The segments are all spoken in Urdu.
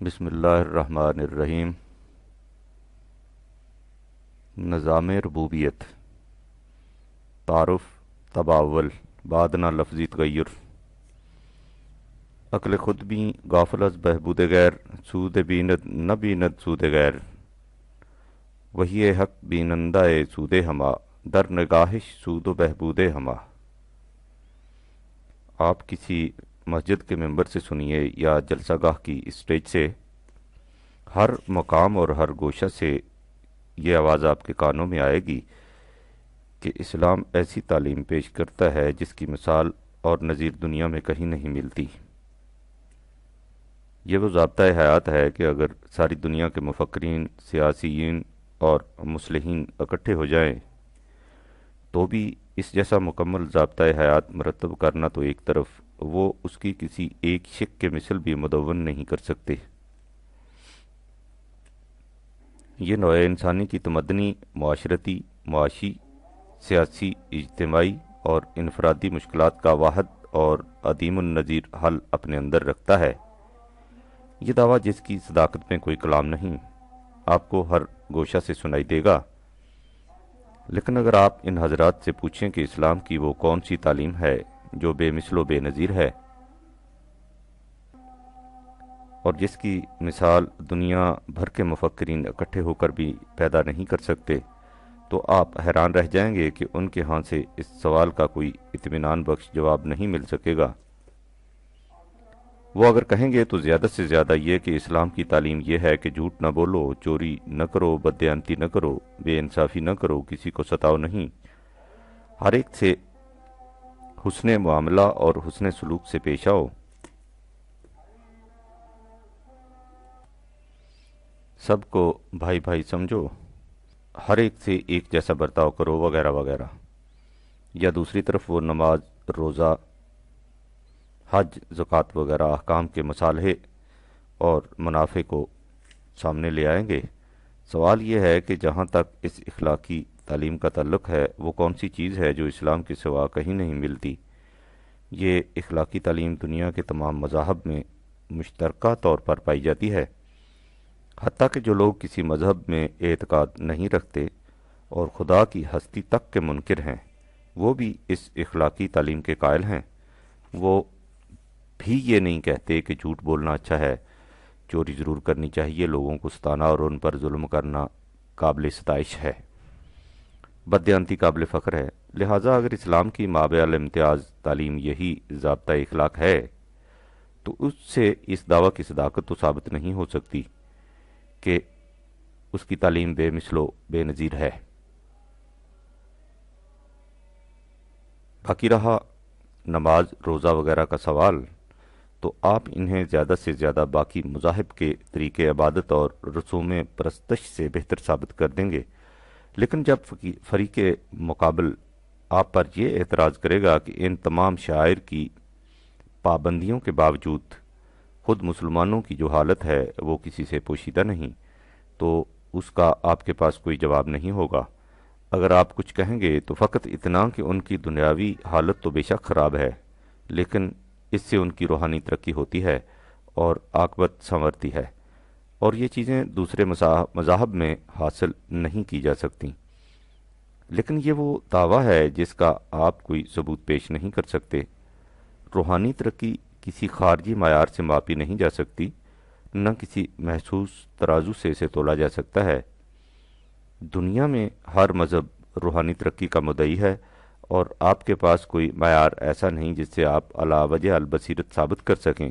بسم اللہ الرحمن الرحیم۔ نظام ربوبیت، تعارف، تباول، بادنا لفظی تغیر۔ عقل خود بھی غافل از بہبود غیر، سود بیند نہ بیند سود غیر۔ وہی حق بینندہ سود ہما، در نگاہش سود و بہبود ہما۔ آپ کسی مسجد کے ممبر سے سنیے یا جلسہ گاہ کی اسٹیج سے، ہر مقام اور ہر گوشہ سے یہ آواز آپ کے کانوں میں آئے گی کہ اسلام ایسی تعلیم پیش کرتا ہے جس کی مثال اور نظیر دنیا میں کہیں نہیں ملتی۔ یہ وہ ضابطۂ حیات ہے کہ اگر ساری دنیا کے مفکرین، سیاسیین اور مصلحین اکٹھے ہو جائیں تو بھی اس جیسا مکمل ضابطۂ حیات مرتب کرنا تو ایک طرف، وہ اس کی کسی ایک شق کے مثل بھی مدون نہیں کر سکتے۔ یہ نوع انسانی کی تمدنی، معاشرتی، معاشی، سیاسی، اجتماعی اور انفرادی مشکلات کا واحد اور عدیم النظیر حل اپنے اندر رکھتا ہے۔ یہ دعویٰ جس کی صداقت میں کوئی کلام نہیں، آپ کو ہر گوشہ سے سنائی دے گا، لیکن اگر آپ ان حضرات سے پوچھیں کہ اسلام کی وہ کون سی تعلیم ہے جو بے مثل و بے نظیر ہے اور جس کی مثال دنیا بھر کے مفکرین اکٹھے ہو کر بھی پیدا نہیں کر سکتے، تو آپ حیران رہ جائیں گے کہ ان کے ہاں سے اس سوال کا کوئی اطمینان بخش جواب نہیں مل سکے گا۔ وہ اگر کہیں گے تو زیادہ سے زیادہ یہ کہ اسلام کی تعلیم یہ ہے کہ جھوٹ نہ بولو، چوری نہ کرو، بددیانتی نہ کرو، بے انصافی نہ کرو، کسی کو ستاؤ نہیں، ہر ایک سے حسن معاملہ اور حسن سلوک سے پیش آؤ، سب کو بھائی بھائی سمجھو، ہر ایک سے ایک جیسا برتاؤ کرو، وغیرہ وغیرہ۔ یا دوسری طرف وہ نماز، روزہ، حج، زکوٰۃ وغیرہ احکام کے مصالحے اور منافع کو سامنے لے آئیں گے۔ سوال یہ ہے کہ جہاں تک اس اخلاقی تعلیم کا تعلق ہے، وہ کون سی چیز ہے جو اسلام کے سوا کہیں نہیں ملتی؟ یہ اخلاقی تعلیم دنیا کے تمام مذاہب میں مشترکہ طور پر پائی جاتی ہے، حتیٰ کہ جو لوگ کسی مذہب میں اعتقاد نہیں رکھتے اور خدا کی ہستی تک کے منکر ہیں، وہ بھی اس اخلاقی تعلیم کے قائل ہیں۔ وہ بھی یہ نہیں کہتے کہ جھوٹ بولنا اچھا ہے، چوری ضرور کرنی چاہیے، لوگوں کو ستانا اور ان پر ظلم کرنا قابل ستائش ہے، بددیانتی قابل فخر ہے۔ لہٰذا اگر اسلام کی مابع الامتیاز تعلیم یہی ضابطۂ اخلاق ہے تو اس سے اس دعویٰ کی صداقت تو ثابت نہیں ہو سکتی کہ اس کی تعلیم بے مثل و بے نظیر ہے۔ باقی رہا نماز، روزہ وغیرہ کا سوال، تو آپ انہیں زیادہ سے زیادہ باقی مذاہب کے طریقے عبادت اور رسوم پرستش سے بہتر ثابت کر دیں گے، لیکن جب فریق مقابل آپ پر یہ اعتراض کرے گا کہ ان تمام شعائر کی پابندیوں کے باوجود خود مسلمانوں کی جو حالت ہے وہ کسی سے پوشیدہ نہیں، تو اس کا آپ کے پاس کوئی جواب نہیں ہوگا۔ اگر آپ کچھ کہیں گے تو فقط اتنا کہ ان کی دنیاوی حالت تو بے شک خراب ہے، لیکن اس سے ان کی روحانی ترقی ہوتی ہے اور عاقبت سنورتی ہے، اور یہ چیزیں دوسرے مذاہب میں حاصل نہیں کی جا سکتی۔ لیکن یہ وہ دعویٰ ہے جس کا آپ کوئی ثبوت پیش نہیں کر سکتے۔ روحانی ترقی کسی خارجی معیار سے ماپی نہیں جا سکتی، نہ کسی محسوس ترازو سے اسے تولا جا سکتا ہے۔ دنیا میں ہر مذہب روحانی ترقی کا مدعی ہے، اور آپ کے پاس کوئی معیار ایسا نہیں جس سے آپ علی وجہ البصیرت ثابت کر سکیں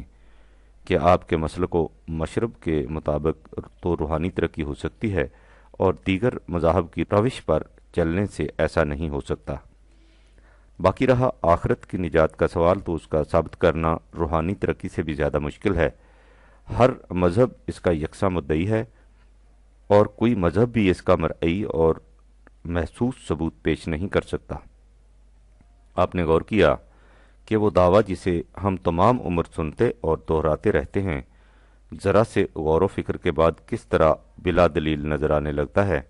کہ آپ کے مسلک و مشرب کے مطابق تو روحانی ترقی ہو سکتی ہے اور دیگر مذاہب کی روش پر چلنے سے ایسا نہیں ہو سکتا۔ باقی رہا آخرت کی نجات کا سوال، تو اس کا ثابت کرنا روحانی ترقی سے بھی زیادہ مشکل ہے۔ ہر مذہب اس کا یکساں مدعی ہے، اور کوئی مذہب بھی اس کا مرئی اور محسوس ثبوت پیش نہیں کر سکتا۔ آپ نے غور کیا کہ وہ دعویٰ جسے ہم تمام عمر سنتے اور دہراتے رہتے ہیں، ذرا سے غور و فکر کے بعد کس طرح بلا دلیل نظر آنے لگتا ہے؟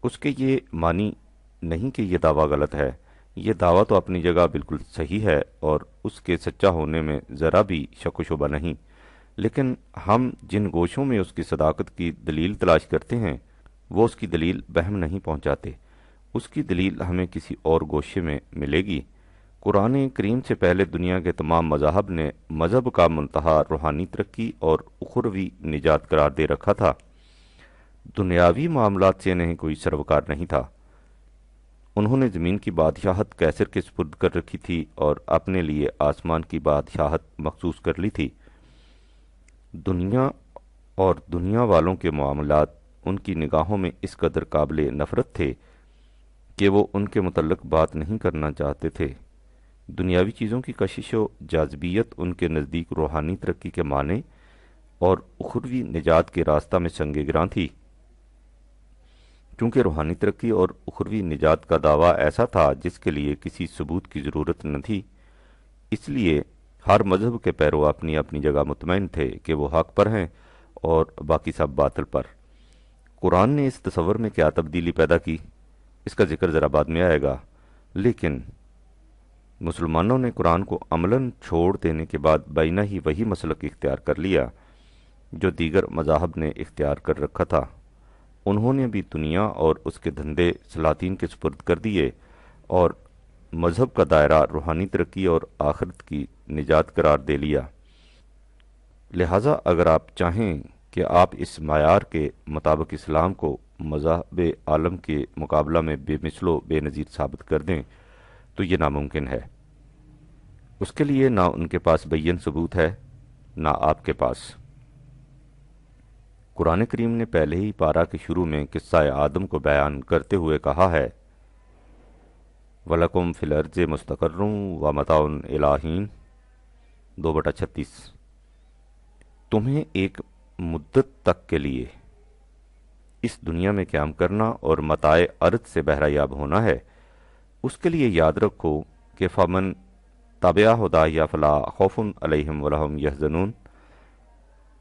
اس کے یہ معنی نہیں کہ یہ دعویٰ غلط ہے، یہ دعویٰ تو اپنی جگہ بالکل صحیح ہے اور اس کے سچا ہونے میں ذرا بھی شک و شبہ نہیں، لیکن ہم جن گوشوں میں اس کی صداقت کی دلیل تلاش کرتے ہیں وہ اس کی دلیل بہم نہیں پہنچاتے، اس کی دلیل ہمیں کسی اور گوشے میں ملے گی۔ قرآن کریم سے پہلے دنیا کے تمام مذاہب نے مذہب کا منتہا روحانی ترقی اور اخروی نجات قرار دے رکھا تھا، دنیاوی معاملات سے انہیں کوئی سروکار نہیں تھا۔ انہوں نے زمین کی بادشاہت کیسر کے سپرد کر رکھی تھی اور اپنے لیے آسمان کی بادشاہت مخصوص کر لی تھی۔ دنیا اور دنیا والوں کے معاملات ان کی نگاہوں میں اس قدر قابل نفرت تھے کہ وہ ان کے متعلق بات نہیں کرنا چاہتے تھے۔ دنیاوی چیزوں کی کشش و جاذبیت ان کے نزدیک روحانی ترقی کے معنی اور اخروی نجات کے راستہ میں سنگ گراں تھی۔ چونکہ روحانی ترقی اور اخروی نجات کا دعویٰ ایسا تھا جس کے لیے کسی ثبوت کی ضرورت نہ تھی، اس لیے ہر مذہب کے پیرو اپنی اپنی جگہ مطمئن تھے کہ وہ حق پر ہیں اور باقی سب باطل پر۔ قرآن نے اس تصور میں کیا تبدیلی پیدا کی، اس کا ذکر ذرا بعد میں آئے گا، لیکن مسلمانوں نے قرآن کو عملاً چھوڑ دینے کے بعد بینہ ہی وہی مسلک اختیار کر لیا جو دیگر مذاہب نے اختیار کر رکھا تھا۔ انہوں نے بھی دنیا اور اس کے دھندے سلاطین کے سپرد کر دیے اور مذہب کا دائرہ روحانی ترقی اور آخرت کی نجات قرار دے لیا۔ لہٰذا اگر آپ چاہیں کہ آپ اس معیار کے مطابق اسلام کو مذاہب عالم کے مقابلہ میں بے مثل و بے نظیر ثابت کر دیں تو یہ ناممکن ہے۔ اس کے لیے نہ ان کے پاس بین ثبوت ہے نہ آپ کے پاس۔ قرآن کریم نے پہلے ہی پارہ کے شروع میں قصہ آدم کو بیان کرتے ہوئے کہا ہے، وَلَكُمْ فِي الْأَرْضِ مُسْتَقَرٌّ وَمَتَاعٌ إِلَىٰ حِینٍ 2/36۔ تمہیں ایک مدت تک کے لیے اس دنیا میں قیام کرنا اور متاع ارض سے بہرہ یاب ہونا ہے۔ اس کے لیے یاد رکھو کہ فمن تبع ہدایا فلا خوف علیہم ولا ہم یحزنون،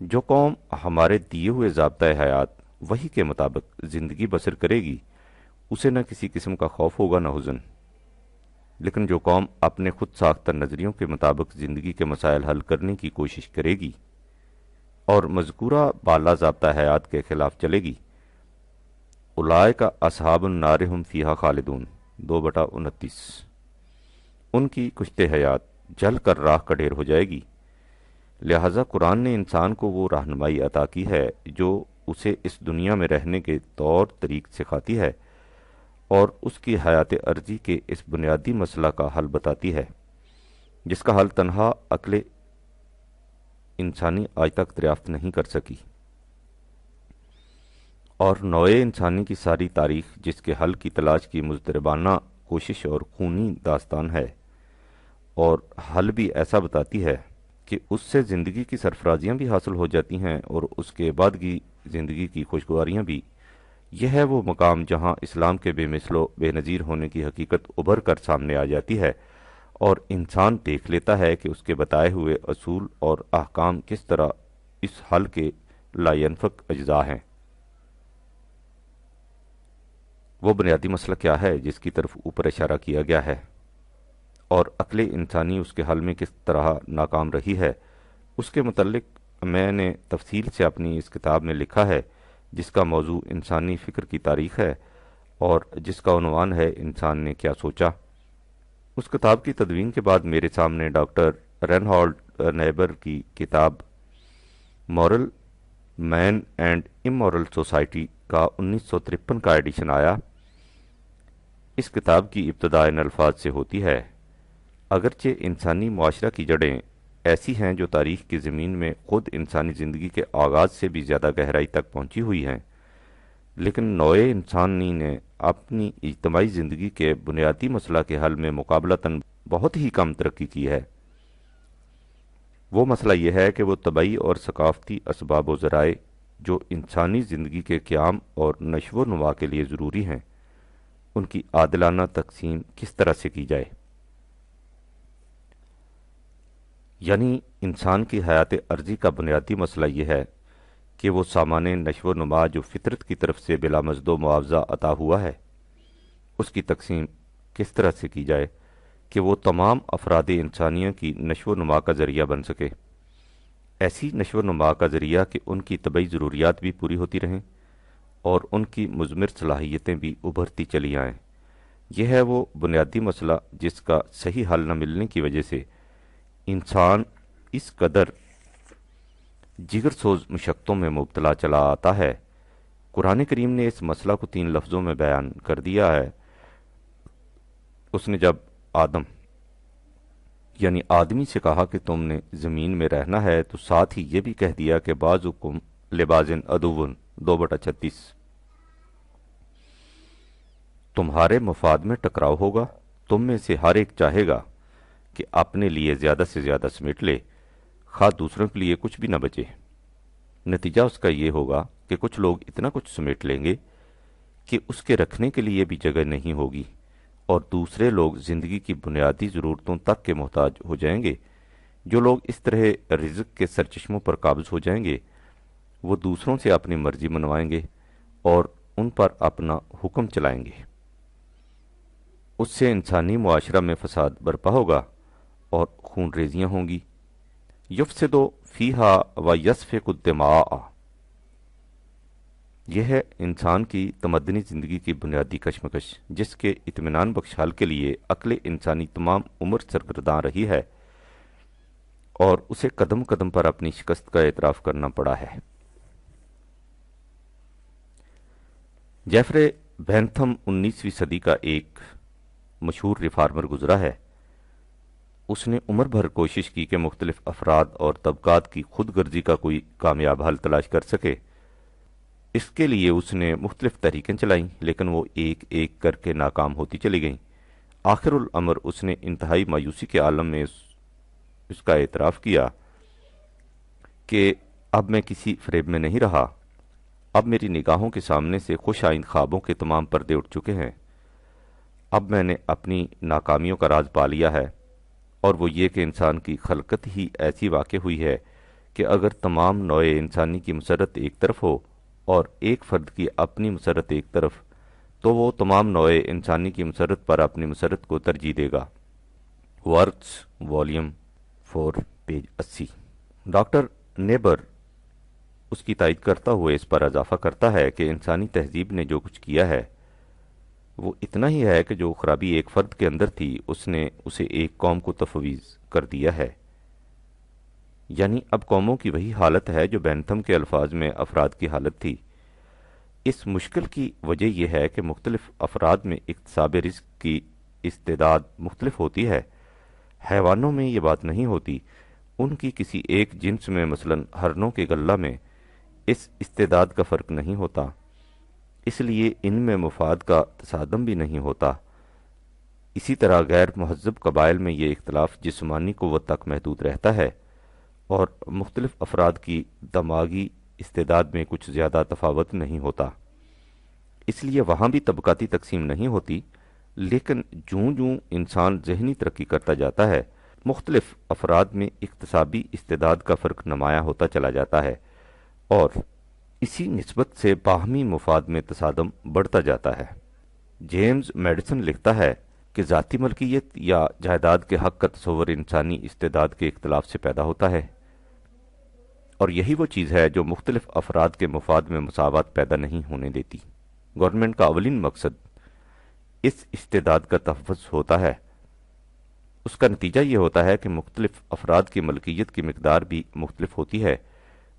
جو قوم ہمارے دیے ہوئے ضابطۂ حیات وہی کے مطابق زندگی بسر کرے گی اسے نہ کسی قسم کا خوف ہوگا نہ حزن، لیکن جو قوم اپنے خود ساختہ نظریوں کے مطابق زندگی کے مسائل حل کرنے کی کوشش کرے گی اور مذکورہ بالا ضابطہ حیات کے خلاف چلے گی، اولئک اصحاب النار ہم فیہا خالدون 2/29۔ ان کی کشتے حیات جل کر راہ کا ڈھیر ہو جائے گی۔ لہذا قرآن نے انسان کو وہ رہنمائی عطا کی ہے جو اسے اس دنیا میں رہنے کے طور طریق سکھاتی ہے اور اس کی حیات عرضی کے اس بنیادی مسئلہ کا حل بتاتی ہے جس کا حل تنہا عقل انسانی آج تک دریافت نہیں کر سکی، اور نوع انسانی کی ساری تاریخ جس کے حل کی تلاش کی مضطربانہ کوشش اور خونی داستان ہے، اور حل بھی ایسا بتاتی ہے کہ اس سے زندگی کی سرفرازیاں بھی حاصل ہو جاتی ہیں اور اس کے بعد کی زندگی کی خوشگواریاں بھی۔ یہ ہے وہ مقام جہاں اسلام کے بے مثل و بے نظیر ہونے کی حقیقت ابھر کر سامنے آ جاتی ہے اور انسان دیکھ لیتا ہے کہ اس کے بتائے ہوئے اصول اور احکام کس طرح اس حل کے لا ینفک اجزاء ہیں۔ وہ بنیادی مسئلہ کیا ہے جس کی طرف اوپر اشارہ کیا گیا ہے اور عقل انسانی اس کے حل میں کس طرح ناکام رہی ہے، اس کے متعلق میں نے تفصیل سے اپنی اس کتاب میں لکھا ہے جس کا موضوع انسانی فکر کی تاریخ ہے اور جس کا عنوان ہے انسان نے کیا سوچا۔ اس کتاب کی تدوین کے بعد میرے سامنے ڈاکٹر رینہالڈ نیبر کی کتاب moral man and immoral society کا 1953 کا ایڈیشن آیا۔ اس کتاب کی ابتدا ان الفاظ سے ہوتی ہے، اگرچہ انسانی معاشرہ کی جڑیں ایسی ہیں جو تاریخ کی زمین میں خود انسانی زندگی کے آغاز سے بھی زیادہ گہرائی تک پہنچی ہوئی ہیں، لیکن نوع انسانی نے اپنی اجتماعی زندگی کے بنیادی مسئلہ کے حل میں مقابلتاً بہت ہی کم ترقی کی ہے۔ وہ مسئلہ یہ ہے کہ وہ طبعی اور ثقافتی اسباب و ذرائع جو انسانی زندگی کے قیام اور نشو و نما کے لیے ضروری ہیں ان کی عادلانہ تقسیم کس طرح سے کی جائے۔ یعنی انسان کی حیات عرضی کا بنیادی مسئلہ یہ ہے کہ وہ سامان نشو و نما جو فطرت کی طرف سے بلا مزد و معاوضہ عطا ہوا ہے اس کی تقسیم کس طرح سے کی جائے کہ وہ تمام افراد انسانیہ کی نشو و نما کا ذریعہ بن سکے۔ ایسی نشو و نما کا ذریعہ کہ ان کی طبعی ضروریات بھی پوری ہوتی رہیں اور ان کی مضمر صلاحیتیں بھی ابھرتی چلی آئیں۔ یہ ہے وہ بنیادی مسئلہ جس کا صحیح حل نہ ملنے کی وجہ سے انسان اس قدر جگر سوز مشقتوں میں مبتلا چلا آتا ہے۔ قرآن کریم نے اس مسئلہ کو 3 لفظوں میں بیان کر دیا ہے۔ اس نے جب آدم یعنی آدمی سے کہا کہ تم نے زمین میں رہنا ہے تو ساتھ ہی یہ بھی کہہ دیا کہ بعضکم لبعض عدو 2/36، تمہارے مفاد میں ٹکراؤ ہوگا، تم میں سے ہر ایک چاہے گا کہ اپنے لیے زیادہ سے زیادہ سمیٹ لے، خواہ دوسروں کے لیے کچھ بھی نہ بچے۔ نتیجہ اس کا یہ ہوگا کہ کچھ لوگ اتنا کچھ سمیٹ لیں گے کہ اس کے رکھنے کے لیے بھی جگہ نہیں ہوگی، اور دوسرے لوگ زندگی کی بنیادی ضرورتوں تک کے محتاج ہو جائیں گے۔ جو لوگ اس طرح رزق کے سرچشموں پر قابض ہو جائیں گے وہ دوسروں سے اپنی مرضی منوائیں گے اور ان پر اپنا حکم چلائیں گے۔ اس سے انسانی معاشرہ میں فساد برپا ہوگا اور خون ریزیاں ہوں گی۔ یفسدو فیہا و یسفک الدماء، یہ ہے انسان کی تمدنی زندگی کی بنیادی کشمکش، جس کے اطمینان بخش حل کے لیے عقل انسانی تمام عمر سرگرداں رہی ہے اور اسے قدم قدم پر اپنی شکست کا اعتراف کرنا پڑا ہے۔ جیفرے بینتھم 19ویں صدی کا ایک مشہور ریفارمر گزرا ہے۔ اس نے عمر بھر کوشش کی کہ مختلف افراد اور طبقات کی خود غرضی کا کوئی کامیاب حل تلاش کر سکے۔ اس کے لیے اس نے مختلف تحریکیں چلائیں، لیکن وہ ایک ایک کر کے ناکام ہوتی چلی گئیں۔ آخر الامر اس نے انتہائی مایوسی کے عالم میں اس کا اعتراف کیا کہ اب میں کسی فریب میں نہیں رہا، اب میری نگاہوں کے سامنے سے خوش آئند خوابوں کے تمام پردے اٹھ چکے ہیں۔ اب میں نے اپنی ناکامیوں کا راز پا لیا ہے، اور وہ یہ کہ انسان کی خلقت ہی ایسی واقع ہوئی ہے کہ اگر تمام نوع انسانی کی مسرت ایک طرف ہو اور ایک فرد کی اپنی مسرت ایک طرف، تو وہ تمام نوع انسانی کی مسرت پر اپنی مسرت کو ترجیح دے گا۔ Works volume 4 page 80۔ Doctor Niebuhr اس کی تائید کرتا ہوئے اس پر اضافہ کرتا ہے کہ انسانی تہذیب نے جو کچھ کیا ہے وہ اتنا ہی ہے کہ جو خرابی ایک فرد کے اندر تھی اس نے اسے ایک قوم کو تفویض کر دیا ہے۔ یعنی اب قوموں کی وہی حالت ہے جو بینتھم کے الفاظ میں افراد کی حالت تھی۔ اس مشکل کی وجہ یہ ہے کہ مختلف افراد میں اکتساب رزق کی استعداد مختلف ہوتی ہے۔ حیوانوں میں یہ بات نہیں ہوتی، ان کی کسی ایک جنس میں مثلا ہرنوں کے غلہ میں اس استعداد کا فرق نہیں ہوتا، اس لیے ان میں مفاد کا تصادم بھی نہیں ہوتا۔ اسی طرح غیر مہذب قبائل میں یہ اختلاف جسمانی قوت تک محدود رہتا ہے اور مختلف افراد کی دماغی استعداد میں کچھ زیادہ تفاوت نہیں ہوتا، اس لیے وہاں بھی طبقاتی تقسیم نہیں ہوتی۔ لیکن جوں جوں انسان ذہنی ترقی کرتا جاتا ہے مختلف افراد میں اکتسابی استعداد کا فرق نمایاں ہوتا چلا جاتا ہے اور اسی نسبت سے باہمی مفاد میں تصادم بڑھتا جاتا ہے۔ جیمز میڈیسن لکھتا ہے کہ ذاتی ملکیت یا جائیداد کے حق کا تصور انسانی استعداد کے اختلاف سے پیدا ہوتا ہے، اور یہی وہ چیز ہے جو مختلف افراد کے مفاد میں مساوات پیدا نہیں ہونے دیتی۔ گورنمنٹ کا اولین مقصد اس استعداد کا تحفظ ہوتا ہے۔ اس کا نتیجہ یہ ہوتا ہے کہ مختلف افراد کی ملکیت کی مقدار بھی مختلف ہوتی ہے،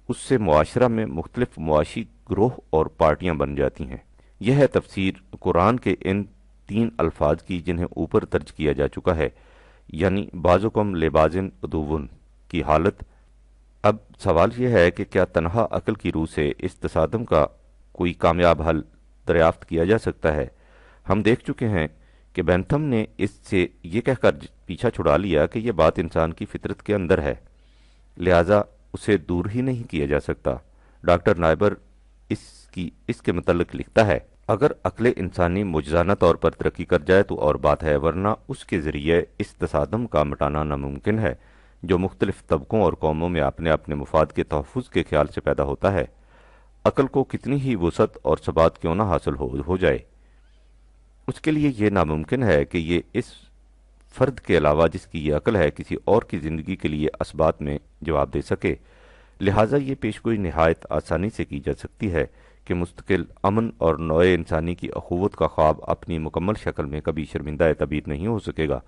اس سے معاشرہ میں مختلف معاشی گروہ اور پارٹیاں بن جاتی ہیں۔ یہ ہے تفسیر قرآن کے ان 3 الفاظ کی جنہیں اوپر درج کیا جا چکا ہے، یعنی بعضکم لبعض عدو کی حالت۔ اب سوال یہ ہے کہ کیا تنہا عقل کی روح سے اس تصادم کا کوئی کامیاب حل دریافت کیا جا سکتا ہے؟ ہم دیکھ چکے ہیں کہ بینتھم نے اس سے یہ کہہ کر پیچھا چھڑا لیا کہ یہ بات انسان کی فطرت کے اندر ہے، لہذا اسے دور ہی نہیں کیا جا سکتا۔ ڈاکٹر نائبر اس کے متعلق لکھتا ہے، اگر عقل انسانی معجزانہ طور پر ترقی کر جائے تو اور بات ہے، ورنہ اس کے ذریعے اس تصادم کا مٹانا ناممکن ہے جو مختلف طبقوں اور قوموں میں اپنے اپنے مفاد کے تحفظ کے خیال سے پیدا ہوتا ہے۔ عقل کو کتنی ہی وسعت اور ثبات کیوں نہ حاصل ہو جائے، اس کے لیے یہ ناممکن ہے کہ یہ اس فرد کے علاوہ جس کی یہ عقل ہے کسی اور کی زندگی کے لیے اسبات میں جواب دے سکے۔ لہٰذا یہ پیشگوئی نہایت آسانی سے کی جا سکتی ہے کہ مستقل امن اور نوع انسانی کی اخوت کا خواب اپنی مکمل شکل میں کبھی شرمندہ تعبیر نہیں ہو سکے گا۔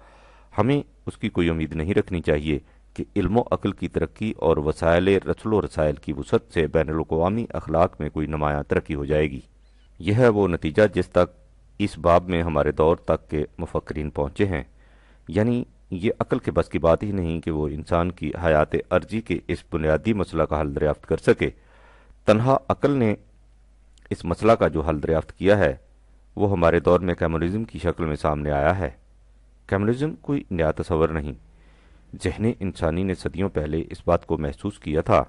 ہمیں اس کی کوئی امید نہیں رکھنی چاہیے کہ علم و عقل کی ترقی اور وسائل رسل و رسائل کی وسعت سے بین الاقوامی اخلاق میں کوئی نمایاں ترقی ہو جائے گی۔ یہ ہے وہ نتیجہ جس تک اس باب میں ہمارے دور تک کے مفکرین پہنچے ہیں، یعنی یہ عقل کے بس کی بات ہی نہیں کہ وہ انسان کی حیات عرضی کے اس بنیادی مسئلہ کا حل دریافت کر سکے۔ تنہا عقل نے اس مسئلہ کا جو حل دریافت کیا ہے وہ ہمارے دور میں کمیونزم کی شکل میں سامنے آیا ہے۔ کمیونزم کوئی نیا تصور نہیں، ذہن انسانی نے صدیوں پہلے اس بات کو محسوس کیا تھا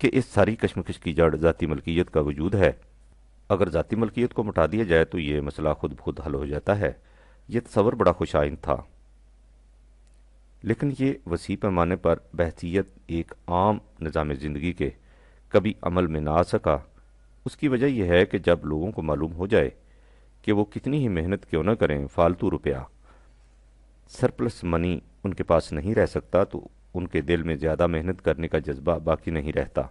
کہ اس ساری کشمکش کی جڑ ذاتی ملکیت کا وجود ہے۔ اگر ذاتی ملکیت کو مٹا دیا جائے تو یہ مسئلہ خود بخود حل ہو جاتا ہے۔ یہ تصور بڑا خوش آئند تھا، لیکن یہ وسیع پیمانے پر بحثیت ایک عام نظام زندگی کے کبھی عمل میں نہ آ سکا۔ اس کی وجہ یہ ہے کہ جب لوگوں کو معلوم ہو جائے کہ وہ کتنی ہی محنت کیوں نہ کریں، فالتو روپیہ سرپلس منی ان کے پاس نہیں رہ سکتا، تو ان کے دل میں زیادہ محنت کرنے کا جذبہ باقی نہیں رہتا،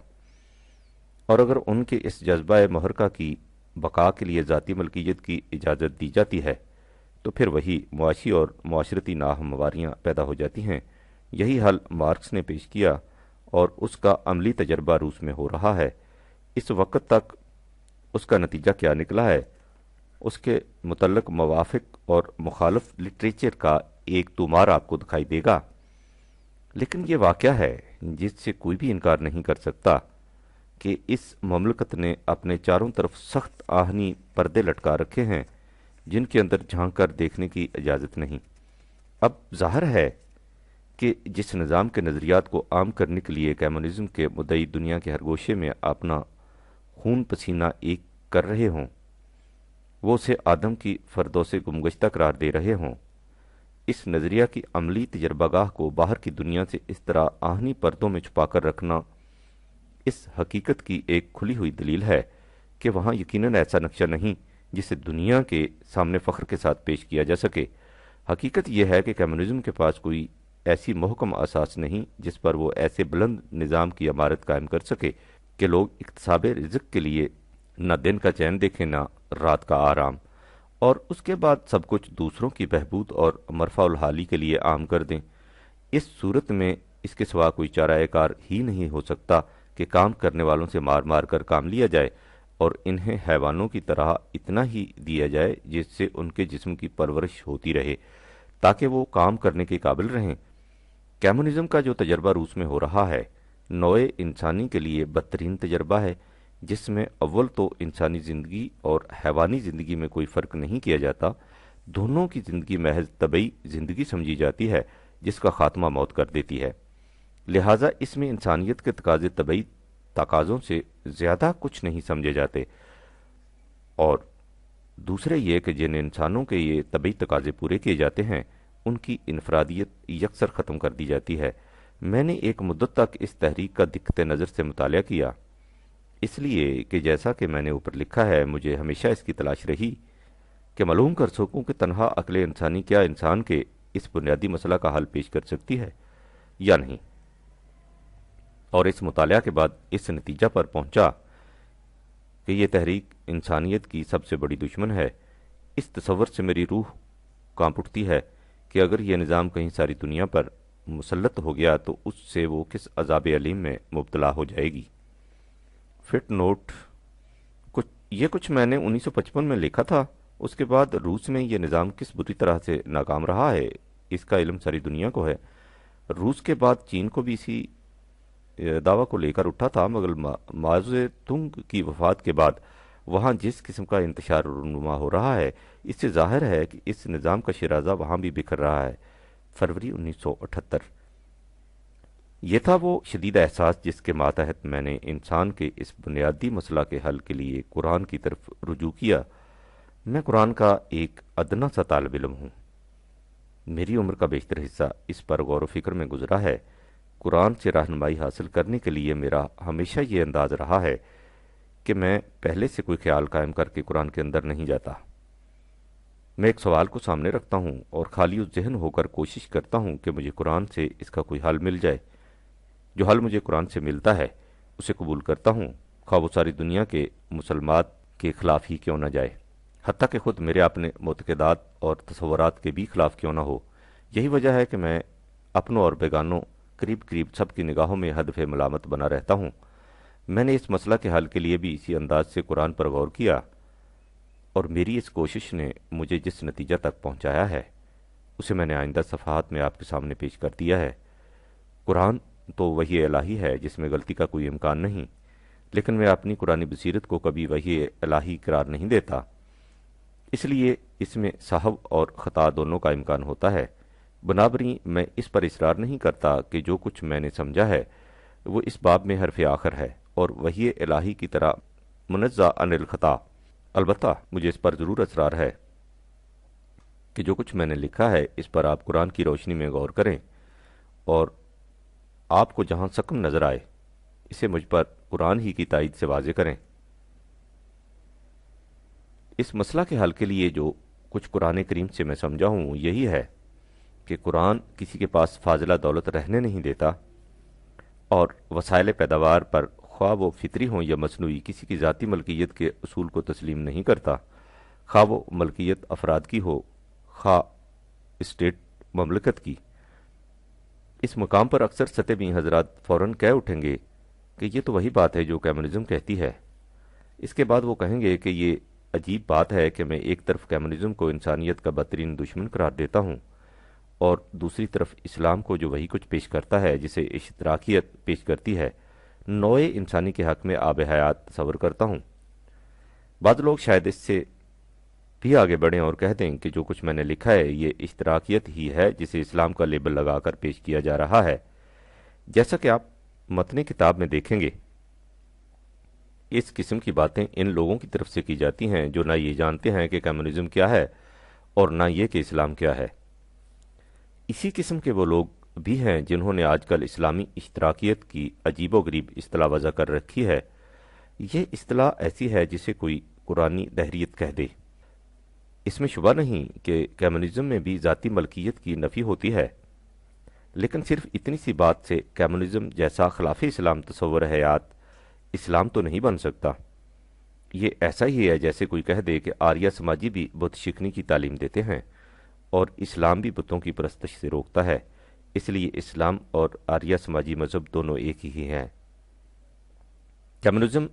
اور اگر ان کے اس جذبہ محرکہ کی بقا کے لیے ذاتی ملکیت کی اجازت دی جاتی ہے تو پھر وہی معاشی اور معاشرتی ناہمواریاں پیدا ہو جاتی ہیں۔ یہی حل مارکس نے پیش کیا اور اس کا عملی تجربہ روس میں ہو رہا ہے۔ اس وقت تک اس کا نتیجہ کیا نکلا ہے، اس کے متعلق موافق اور مخالف لٹریچر کا ایک طومار آپ کو دکھائی دے گا، لیکن یہ واقعہ ہے جس سے کوئی بھی انکار نہیں کر سکتا کہ اس مملکت نے اپنے چاروں طرف سخت آہنی پردے لٹکا رکھے ہیں جن کے اندر جھانک کر دیکھنے کی اجازت نہیں۔ اب ظاہر ہے کہ جس نظام کے نظریات کو عام کرنے کے لیے کمیونزم کے مدعی دنیا کے ہر گوشے میں اپنا خون پسینہ ایک کر رہے ہوں، وہ اسے آدم کی فردوس گمگشتہ قرار دے رہے ہوں، اس نظریہ کی عملی تجربہ گاہ کو باہر کی دنیا سے اس طرح آہنی پردوں میں چھپا کر رکھنا اس حقیقت کی ایک کھلی ہوئی دلیل ہے کہ وہاں یقیناً ایسا نقشہ نہیں جسے دنیا کے سامنے فخر کے ساتھ پیش کیا جا سکے۔ حقیقت یہ ہے کہ کمیونزم کے پاس کوئی ایسی محکم اساس نہیں جس پر وہ ایسے بلند نظام کی عمارت قائم کر سکے کہ لوگ اکتساب رزق کے لیے نہ دن کا چین دیکھیں نہ رات کا آرام، اور اس کے بعد سب کچھ دوسروں کی بہبود اور مرفع الحالی کے لیے عام کر دیں۔ اس صورت میں اس کے سوا کوئی چارہ کار ہی نہیں ہو سکتا کہ کام کرنے والوں سے مار مار کر کام لیا جائے اور انہیں حیوانوں کی طرح اتنا ہی دیا جائے جس سے ان کے جسم کی پرورش ہوتی رہے تاکہ وہ کام کرنے کے قابل رہیں۔ کمیونزم کا جو تجربہ روس میں ہو رہا ہے نوع انسانی کے لیے بدترین تجربہ ہے، جس میں اول تو انسانی زندگی اور حیوانی زندگی میں کوئی فرق نہیں کیا جاتا، دونوں کی زندگی محض طبعی زندگی سمجھی جاتی ہے جس کا خاتمہ موت کر دیتی ہے۔ لہٰذا اس میں انسانیت کے تقاضے طبعی تقاضوں سے زیادہ کچھ نہیں سمجھے جاتے، اور دوسرے یہ کہ جن انسانوں کے یہ طبعی تقاضے پورے کیے جاتے ہیں ان کی انفرادیت یکسر ختم کر دی جاتی ہے۔ میں نے ایک مدت تک اس تحریک کا دقت نظر سے مطالعہ کیا، اس لیے کہ جیسا کہ میں نے اوپر لکھا ہے مجھے ہمیشہ اس کی تلاش رہی کہ معلوم کر سکوں کہ تنہا عقل انسانی کیا انسان کے اس بنیادی مسئلہ کا حل پیش کر سکتی ہے یا نہیں، اور اس مطالعہ کے بعد اس نتیجہ پر پہنچا کہ یہ تحریک انسانیت کی سب سے بڑی دشمن ہے۔ اس تصور سے میری روح کانپ اٹھتی ہے کہ اگر یہ نظام کہیں ساری دنیا پر مسلط ہو گیا تو اس سے وہ کس عذاب علیم میں مبتلا ہو جائے گی۔ فٹ نوٹ، یہ کچھ میں نے 1955 میں لکھا تھا۔ اس کے بعد روس میں یہ نظام کس بری طرح سے ناکام رہا ہے اس کا علم ساری دنیا کو ہے۔ روس کے بعد چین کو بھی اسی دعویٰ کو لے کر اٹھا تھا، مگر ماؤ زے تونگ کی وفات کے بعد وہاں جس قسم کا انتشار رونما ہو رہا ہے اس سے ظاہر ہے کہ اس نظام کا شیرازہ وہاں بھی بکھر رہا ہے۔ فروری 1978 یہ تھا وہ شدید احساس جس کے ماتحت میں نے انسان کے اس بنیادی مسئلہ کے حل کے لیے قرآن کی طرف رجوع کیا۔ میں قرآن کا ایک ادنا سا طالب علم ہوں، میری عمر کا بیشتر حصہ اس پر غور و فکر میں گزرا ہے۔ قرآن سے رہنمائی حاصل کرنے کے لیے میرا ہمیشہ یہ انداز رہا ہے کہ میں پہلے سے کوئی خیال قائم کر کے قرآن کے اندر نہیں جاتا۔ میں ایک سوال کو سامنے رکھتا ہوں اور خالی ذہن ہو کر کوشش کرتا ہوں کہ مجھے قرآن سے اس کا کوئی حل مل جائے۔ جو حل مجھے قرآن سے ملتا ہے اسے قبول کرتا ہوں، خواہ وہ ساری دنیا کے مسلمات کے خلاف ہی کیوں نہ جائے، حتیٰ کہ خود میرے اپنے معتقدات اور تصورات کے بھی خلاف کیوں نہ ہو۔ یہی وجہ ہے کہ میں اپنوں اور بیگانوں قریب قریب سب کی نگاہوں میں ہدف ملامت بنا رہتا ہوں۔ میں نے اس مسئلہ کے حل کے لیے بھی اسی انداز سے قرآن پر غور کیا، اور میری اس کوشش نے مجھے جس نتیجہ تک پہنچایا ہے اسے میں نے آئندہ صفحات میں آپ کے سامنے پیش کر دیا ہے۔ قرآن تو وحی الہی ہے جس میں غلطی کا کوئی امکان نہیں، لیکن میں اپنی قرآنی بصیرت کو کبھی وحی الہی قرار نہیں دیتا، اس لیے اس میں سہو اور خطا دونوں کا امکان ہوتا ہے۔ بنابراین میں اس پر اصرار نہیں کرتا کہ جو کچھ میں نے سمجھا ہے وہ اس باب میں حرف آخر ہے اور وحی الہی کی طرح منزہ عن الخطا۔ البتہ مجھے اس پر ضرور اصرار ہے کہ جو کچھ میں نے لکھا ہے اس پر آپ قرآن کی روشنی میں غور کریں، اور آپ کو جہاں سکم نظر آئے اسے مجھ پر قرآن ہی کی تائید سے واضح کریں۔ اس مسئلہ کے حل کے لیے جو کچھ قرآن کریم سے میں سمجھا ہوں یہی ہے کہ قرآن کسی کے پاس فاضلہ دولت رہنے نہیں دیتا، اور وسائل پیداوار پر خواہ وہ فطری ہوں یا مصنوعی کسی کی ذاتی ملکیت کے اصول کو تسلیم نہیں کرتا، خواہ وہ ملکیت افراد کی ہو خواہ اسٹیٹ مملکت کی۔ اس مقام پر اکثر سطحی حضرات فوراً کہہ اٹھیں گے کہ یہ تو وہی بات ہے جو کمیونزم کہتی ہے۔ اس کے بعد وہ کہیں گے کہ یہ عجیب بات ہے کہ میں ایک طرف کمیونزم کو انسانیت کا بدترین دشمن قرار دیتا ہوں اور دوسری طرف اسلام کو جو وہی کچھ پیش کرتا ہے جسے اشتراکیت پیش کرتی ہے نوع انسانی کے حق میں آب حیات تصور کرتا ہوں۔ بعض لوگ شاید اس سے بھی آگے بڑھیں اور کہہ دیں کہ جو کچھ میں نے لکھا ہے یہ اشتراکیت ہی ہے جسے اسلام کا لیبل لگا کر پیش کیا جا رہا ہے۔ جیسا کہ آپ متن کتاب میں دیکھیں گے، اس قسم کی باتیں ان لوگوں کی طرف سے کی جاتی ہیں جو نہ یہ جانتے ہیں کہ کمیونزم کیا ہے اور نہ یہ کہ اسلام کیا ہے۔ اسی قسم کے وہ لوگ بھی ہیں جنہوں نے آج کل اسلامی اشتراکیت کی عجیب و غریب اصطلاح وضع کر رکھی ہے۔ یہ اصطلاح ایسی ہے جسے کوئی قرآنی دہریت کہہ دے۔ اس میں شبہ نہیں کہ کمیونزم میں بھی ذاتی ملکیت کی نفی ہوتی ہے، لیکن صرف اتنی سی بات سے کمیونزم جیسا خلاف اسلام تصور حیات اسلام تو نہیں بن سکتا۔ یہ ایسا ہی ہے جیسے کوئی کہہ دے کہ آریہ سماجی بھی بت شکنی کی تعلیم دیتے ہیں اور اسلام بھی بتوں کی پرستش سے روکتا ہے، اس لیے اسلام اور آریہ سماجی مذہب دونوں ایک ہی ہیں۔ کمیونزم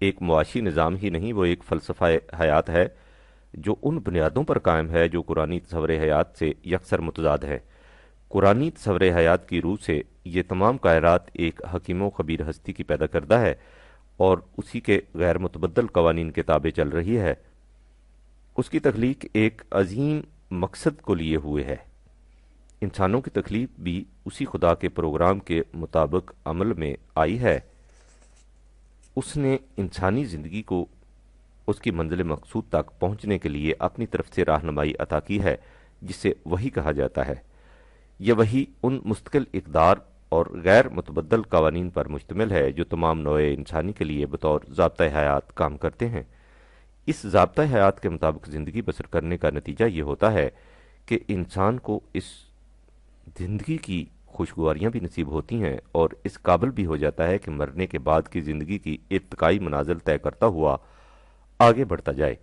ایک معاشی نظام ہی نہیں، وہ ایک فلسفہ حیات ہے جو ان بنیادوں پر قائم ہے جو قرآنی تصور حیات سے یکسر متضاد ہے۔ قرآنی تصور حیات کی روح سے یہ تمام کائرات ایک حکیم و خبیر ہستی کی پیدا کردہ ہے اور اسی کے غیر متبدل قوانین کے تابع چل رہی ہے۔ اس کی تخلیق ایک عظیم مقصد کو لیے ہوئے ہے۔ انسانوں کی تخلیق بھی اسی خدا کے پروگرام کے مطابق عمل میں آئی ہے۔ اس نے انسانی زندگی کو اس کی منزل مقصود تک پہنچنے کے لیے اپنی طرف سے رہنمائی عطا کی ہے جسے وحی کہا جاتا ہے۔ یہ وحی ان مستقل اقدار اور غیر متبدل قوانین پر مشتمل ہے جو تمام نوع انسانی کے لیے بطور ضابطہ حیات کام کرتے ہیں۔ اس ضابطہ حیات کے مطابق زندگی بسر کرنے کا نتیجہ یہ ہوتا ہے کہ انسان کو اس زندگی کی خوشگواریاں بھی نصیب ہوتی ہیں اور اس قابل بھی ہو جاتا ہے کہ مرنے کے بعد کی زندگی کی ارتقائی منازل طے کرتا ہوا آگے بڑھتا جائے۔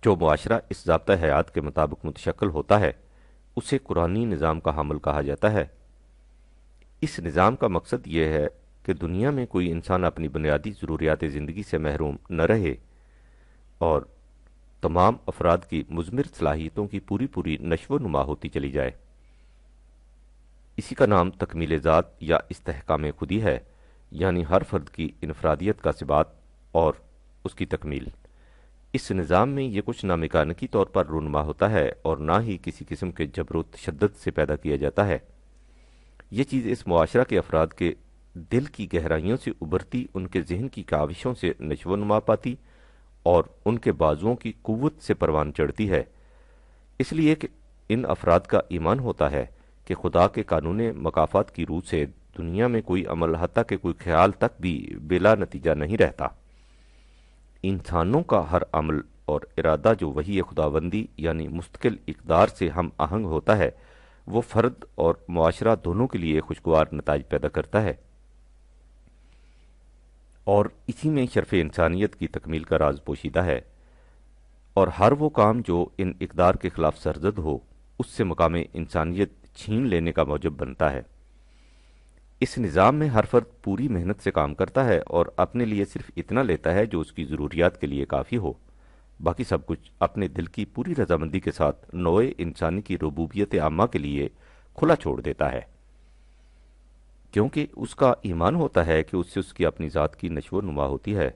جو معاشرہ اس ضابطہ حیات کے مطابق متشکل ہوتا ہے اسے قرآنی نظام کا حامل کہا جاتا ہے۔ اس نظام کا مقصد یہ ہے کہ دنیا میں کوئی انسان اپنی بنیادی ضروریات زندگی سے محروم نہ رہے اور تمام افراد کی مضمر صلاحیتوں کی پوری نشو و نما ہوتی چلی جائے۔ اسی کا نام تکمیل ذات یا استحکام خودی ہے، یعنی ہر فرد کی انفرادیت کا ثبات اور اس کی تکمیل۔ اس نظام میں یہ کچھ نہ میکانکی طور پر رونما ہوتا ہے اور نہ ہی کسی قسم کے جبر و تشدد سے پیدا کیا جاتا ہے۔ یہ چیز اس معاشرہ کے افراد کے دل کی گہرائیوں سے ابھرتی ان کے ذہن کی کاوشوں سے نشو و نما پاتی اور ان کے بازوؤں کی قوت سے پروان چڑھتی ہے، اس لیے کہ ان افراد کا ایمان ہوتا ہے کہ خدا کے قانون مکافات کی روح سے دنیا میں کوئی عمل حتیٰ کہ کوئی خیال تک بھی بلا نتیجہ نہیں رہتا۔ انسانوں کا ہر عمل اور ارادہ جو وحی خداوندی یعنی مستقل اقدار سے ہم آہنگ ہوتا ہے وہ فرد اور معاشرہ دونوں کے لیے خوشگوار نتائج پیدا کرتا ہے۔ اور اسی میں شرف انسانیت کی تکمیل کا راز پوشیدہ ہے، اور ہر وہ کام جو ان اقدار کے خلاف سرزد ہو اس سے مقام انسانیت چھین لینے کا موجب بنتا ہے۔ اس نظام میں ہر فرد پوری محنت سے کام کرتا ہے اور اپنے لیے صرف اتنا لیتا ہے جو اس کی ضروریات کے لیے کافی ہو، باقی سب کچھ اپنے دل کی پوری رضامندی کے ساتھ نوع انسانی کی ربوبیت عامہ کے لیے کھلا چھوڑ دیتا ہے، کیونکہ اس کا ایمان ہوتا ہے کہ اس سے اس کی اپنی ذات کی نشو و نما ہوتی ہے